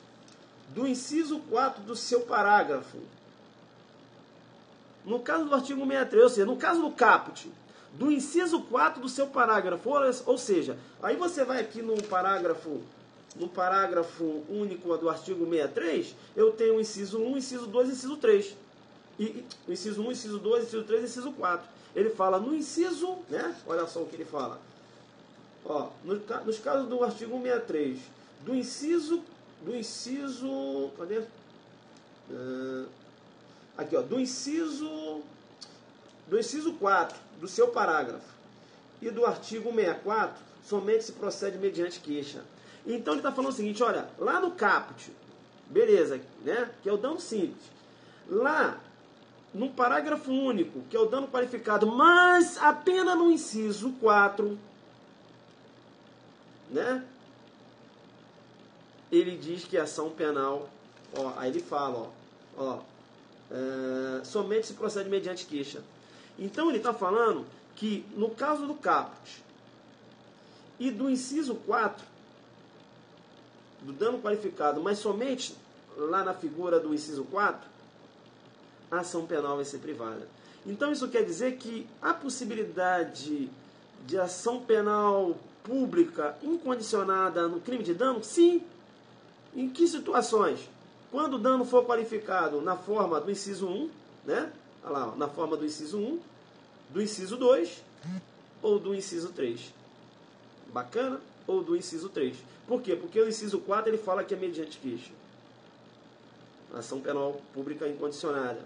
Speaker 1: Do inciso 4 do seu parágrafo. No caso do artigo 163, ou seja, no caso do caput, do inciso 4 do seu parágrafo, ou seja, aí você vai aqui no parágrafo único do artigo 63, eu tenho o inciso 1, inciso 2 e inciso 3. E o inciso 1, inciso 2, inciso 3 e inciso 4. Ele fala no inciso, né? Olha só o que ele fala. Ó, nos casos do artigo 163, do inciso, cadê? Aqui, ó, do inciso 4 do seu parágrafo e do artigo 164, somente se procede mediante queixa. Então ele está falando o seguinte, olha, lá no caput, beleza, né, que é o dano simples, lá num parágrafo único, que é o dano qualificado, mas apenas no inciso 4, né? Ele diz que a ação penal, ó, aí ele fala, somente se procede mediante queixa. Então ele está falando que no caso do caput e do inciso 4, do dano qualificado, mas somente lá na figura do inciso 4, a ação penal vai ser privada. Então isso quer dizer que a possibilidade de ação penal pública incondicionada no crime de dano, sim. Em que situações? Quando o dano for qualificado na forma do inciso 1, né? Olha lá, na forma do inciso 1, do inciso 2 ou do inciso 3. Bacana? Ou do inciso 3. Por quê? Porque o inciso 4 ele fala que é mediante queixa. Ação penal pública incondicionada.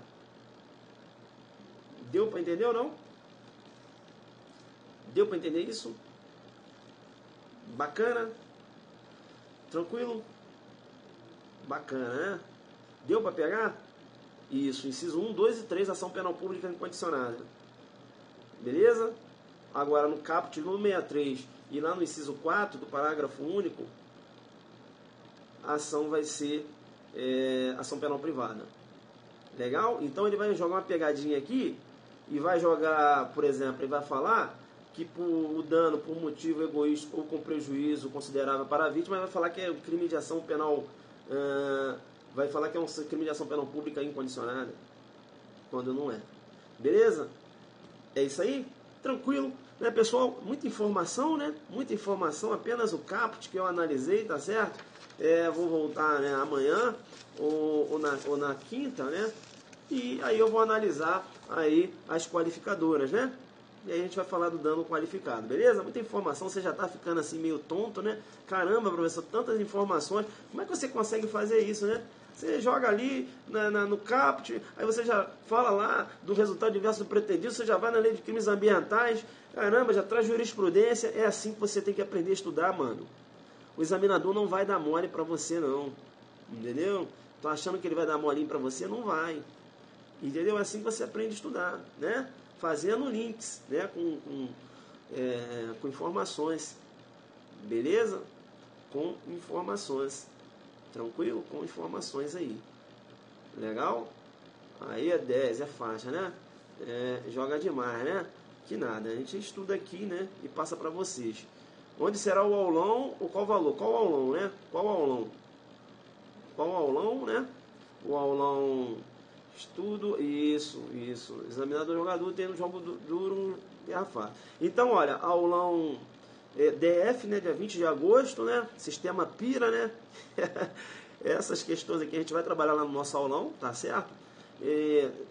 Speaker 1: Deu para entender ou não? Deu para entender isso? Bacana? Tranquilo? Bacana, né? Deu para pegar? Isso, inciso 1, 2 e 3, ação penal pública incondicionada. Beleza? Agora, no caput 163 e lá no inciso 4 do parágrafo único, a ação vai ser ação penal privada. Legal? Então ele vai jogar uma pegadinha aqui e vai jogar, por exemplo, ele vai falar que o dano por motivo egoísta ou com prejuízo considerável para a vítima, vai falar que é um crime de ação penal, vai falar que é um crime de ação penal pública incondicionada, quando não é. Beleza? É isso aí? Tranquilo, né, pessoal? Muita informação, né? Muita informação, apenas o caput que eu analisei, tá certo? Vou voltar, né, amanhã ou na quinta, né? E aí eu vou analisar aí as qualificadoras, né? E aí a gente vai falar do dano qualificado, beleza? Muita informação, você já tá ficando assim meio tonto, né? Caramba, professor, tantas informações. Como é que você consegue fazer isso, né? Você joga ali no caput, aí você já fala lá do resultado diverso do pretendido, você já vai na lei de crimes ambientais, caramba, já traz jurisprudência. É assim que você tem que aprender a estudar, mano. O examinador não vai dar mole pra você, não. Entendeu? Tô achando que ele vai dar molinho pra você? Não vai. Entendeu? É assim que você aprende a estudar, né? Fazendo links, né? Com informações. Beleza? Com informações. Tranquilo? Com informações aí. Legal? Aí é 10, é faixa, né? Joga demais, né? Que nada, a gente estuda aqui, né? E passa para vocês. Onde será o aulão ou qual valor? Qual aulão, né? Qual aulão? Qual aulão, né? O aulão estudo, isso. Examinador jogador tem no jogo duro e afasta. Então, olha, aulão DF, né? Dia 20 de agosto, né? Sistema PIRA, né? Essas questões aqui a gente vai trabalhar lá no nosso aulão, tá certo?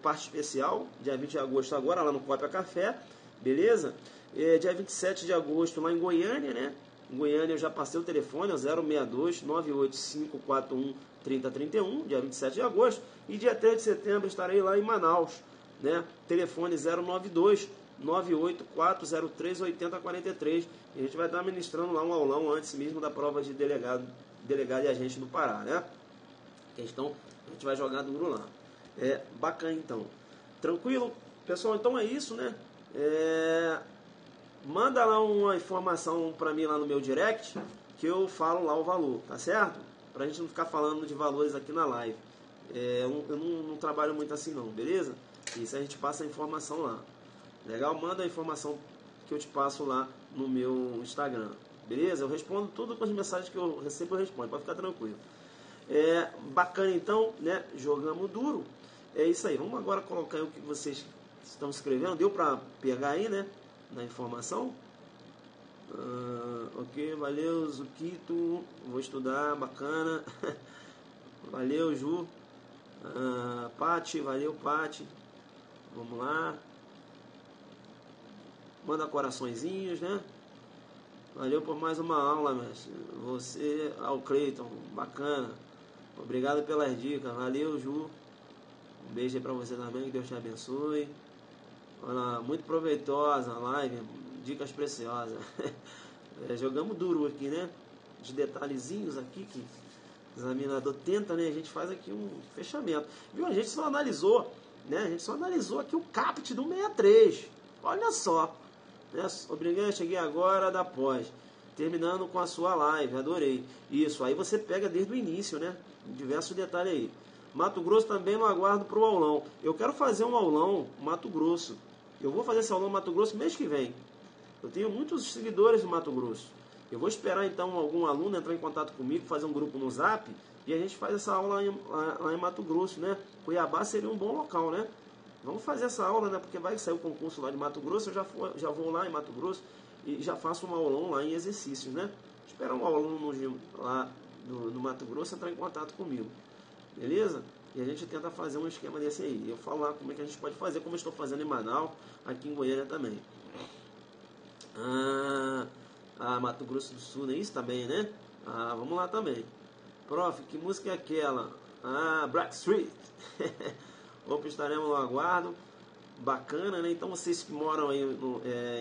Speaker 1: Parte especial, dia 20 de agosto agora, lá no Cópia Café, beleza? Dia 27 de agosto lá em Goiânia, né? Em Goiânia eu já passei o telefone, é 062 985 41 3031, dia 27 de agosto. E dia 3 de setembro estarei lá em Manaus, né? Telefone 092 98403 8043. E a gente vai estar ministrando lá um aulão antes mesmo da prova de delegado e agente do Pará, né? Questão, a gente vai jogar duro lá. Bacana então. Tranquilo? Pessoal, então é isso, né? Manda lá uma informação para mim lá no meu direct, que eu falo lá o valor, tá certo? Pra gente não ficar falando de valores aqui na live. Eu não trabalho muito assim não, beleza? Isso a gente passa a informação lá. Legal? Manda a informação que eu te passo lá no meu Instagram. Beleza? Eu respondo tudo com as mensagens que eu recebo, eu respondo. Pode ficar tranquilo. Bacana então, né? Jogamos duro. É isso aí. Vamos agora colocar aí o que vocês estão escrevendo. Deu para pegar aí, né? Na informação. Ok, valeu, Zuquito. Vou estudar, bacana. Valeu, Ju. Pati, valeu, Pati. Vamos lá. Manda coraçõezinhos, né? Valeu por mais uma aula, mestre. Você, ao Cleiton, bacana. Obrigado pelas dicas. Valeu, Ju. Um beijo aí pra você também, que Deus te abençoe. Olha, muito proveitosa a live, dicas preciosas. Jogamos duro aqui, né? De detalhezinhos aqui que o examinador tenta, né? A gente faz aqui um fechamento. Viu? A gente só analisou né? A gente só analisou aqui o caput do 63. Olha só. Né? Obrigado, cheguei agora da pós. Terminando com a sua live, adorei. Isso, aí você pega desde o início, né? Diversos detalhes aí. Mato Grosso também no aguardo para o aulão. Eu quero fazer um aulão Mato Grosso. Eu vou fazer esse aulão Mato Grosso mês que vem. Eu tenho muitos seguidores do Mato Grosso. Eu vou esperar então algum aluno entrar em contato comigo, fazer um grupo no Zap e a gente faz essa aula lá em Mato Grosso, né? Cuiabá seria um bom local, né? Vamos fazer essa aula, né? Porque vai sair o concurso lá de Mato Grosso, eu já vou lá em Mato Grosso e já faço um aulão lá em exercícios, né? Esperar um aluno lá no Mato Grosso entrar em contato comigo, beleza? E a gente tenta fazer um esquema desse aí. Eu falo lá como é que a gente pode fazer, como eu estou fazendo em Manaus, aqui em Goiânia também. Mato Grosso do Sul, não é isso também, né? Vamos lá também. Prof, que música é aquela? Black Street. Opa, estaremos no aguardo. Bacana, né? Então vocês que moram aí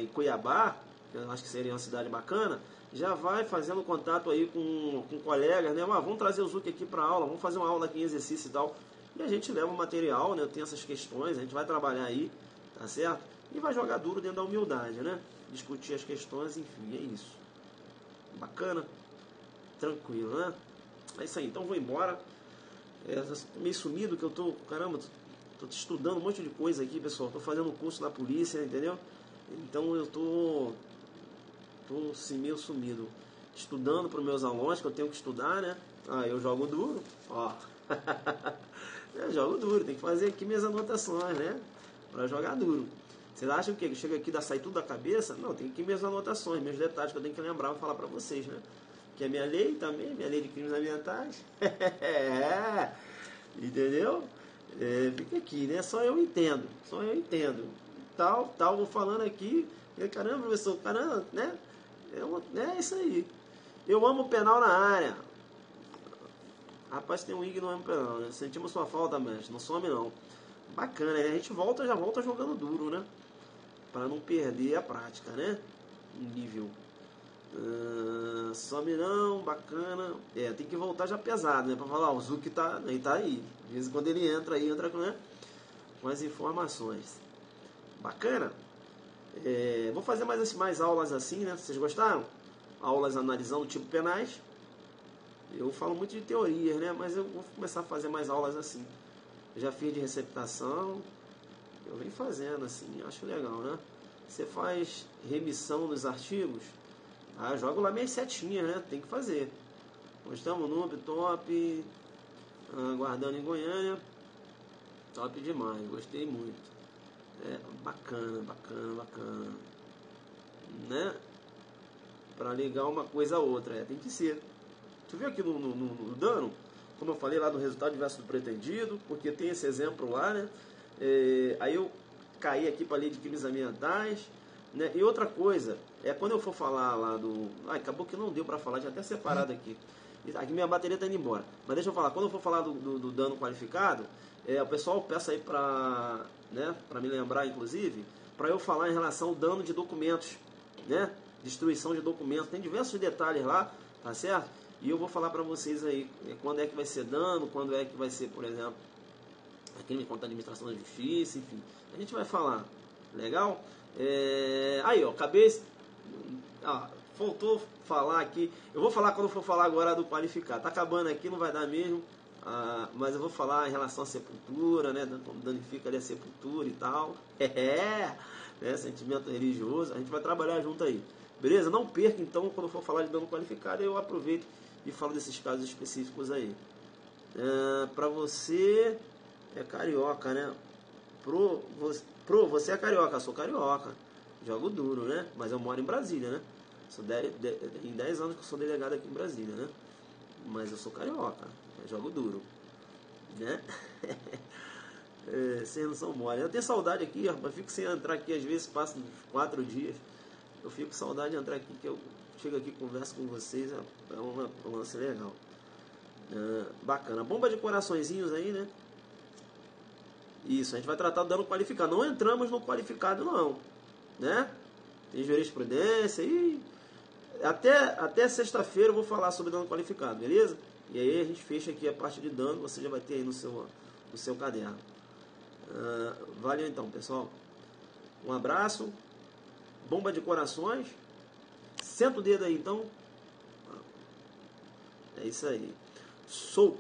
Speaker 1: em Cuiabá, que eu acho que seria uma cidade bacana, já vai fazendo contato aí com colegas, né? Vamos trazer o Zuc aqui para aula, vamos fazer uma aula aqui em exercício e tal. E a gente leva o material, né? Eu tenho essas questões, a gente vai trabalhar aí, tá certo? E vai jogar duro dentro da humildade, né? Discutir as questões, enfim, é isso. Bacana? Tranquilo, né? É isso aí, então vou embora. Tô meio sumido que eu tô, caramba, tô estudando um monte de coisa aqui, pessoal. Tô fazendo um curso na polícia, entendeu? Então eu tô assim, meio sumido. Estudando para os meus alunos, que eu tenho que estudar, né? Eu jogo duro, ó. Eu jogo duro, tem que fazer aqui minhas anotações, né? Para jogar duro. Vocês acham que chega aqui e sai tudo da cabeça? Não, tem aqui minhas anotações, meus detalhes que eu tenho que lembrar e falar para vocês, né? Que é minha lei também, minha lei de crimes ambientais. Entendeu? Fica aqui, né? Só eu entendo. Tal, vou falando aqui. Caramba, professor, caramba, né? É isso aí. Eu amo o penal na área. Rapaz, tem um IG no amo penal, né? Sentimos sua falta, mestre. Não some, não. Bacana, né? A gente já volta jogando duro, né? Para não perder a prática, né? Nível. Some não, bacana. Tem que voltar já pesado, né? Para falar, o Zuc tá aí. De vez em quando ele entra com as informações. Bacana? Vou fazer mais aulas assim, né? Vocês gostaram? Aulas analisando tipo penais. Eu falo muito de teorias, né? Mas eu vou começar a fazer mais aulas assim. Eu já fiz de receptação. Eu venho fazendo assim, acho legal, né? Você faz remissão dos artigos. Jogo lá minhas setinhas, né? Tem que fazer. Estamos no top. Guardando em Goiânia. Top demais, gostei muito. Bacana. Né? Para ligar uma coisa a outra, tem que ser. Tu viu aqui no dano, como eu falei lá do resultado diverso do pretendido, porque tem esse exemplo lá, né? Aí eu caí aqui para a lei de crimes ambientais, né? E outra coisa, quando eu for falar lá do... acabou que não deu para falar, tinha até separado aqui. Aqui minha bateria está indo embora. Mas deixa eu falar, quando eu for falar do dano qualificado, o pessoal peça aí para me lembrar, inclusive, para eu falar em relação ao dano de documentos, né? Destruição de documentos. Tem diversos detalhes lá, tá certo? E eu vou falar para vocês aí quando é que vai ser dano, quando é que vai ser, por exemplo, crime contra a administração da justiça, enfim. A gente vai falar. Legal? Aí, ó, acabei... faltou falar aqui. Eu vou falar quando for falar agora do qualificado. Tá acabando aqui, não vai dar mesmo. Mas eu vou falar em relação à sepultura, né? Como danifica ali a sepultura e tal. Sentimento religioso. A gente vai trabalhar junto aí. Beleza? Não perca, então, quando for falar de dano qualificado, eu aproveito e falo desses casos específicos aí. Pra você, é carioca, né? Você é carioca, eu sou carioca. Jogo duro, né? Mas eu moro em Brasília, né? Em 10 anos que eu sou delegado aqui em Brasília, né? Mas eu sou carioca, eu jogo duro, né? Vocês não são mole. Eu tenho saudade aqui, rapaz. Fico sem entrar aqui, às vezes passa 4 dias. Eu fico com saudade de entrar aqui, que eu chego aqui, converso com vocês. É um lance legal. Bacana. Bomba de coraçõezinhos aí, né? Isso, a gente vai tratar do dano qualificado. Não entramos no qualificado, não, né? Tem jurisprudência e até sexta-feira eu vou falar sobre dano qualificado, beleza? E aí a gente fecha aqui a parte de dano, você já vai ter aí no seu caderno. Valeu então, pessoal. Um abraço. Bomba de corações. Senta o dedo aí, então. É isso aí. Sou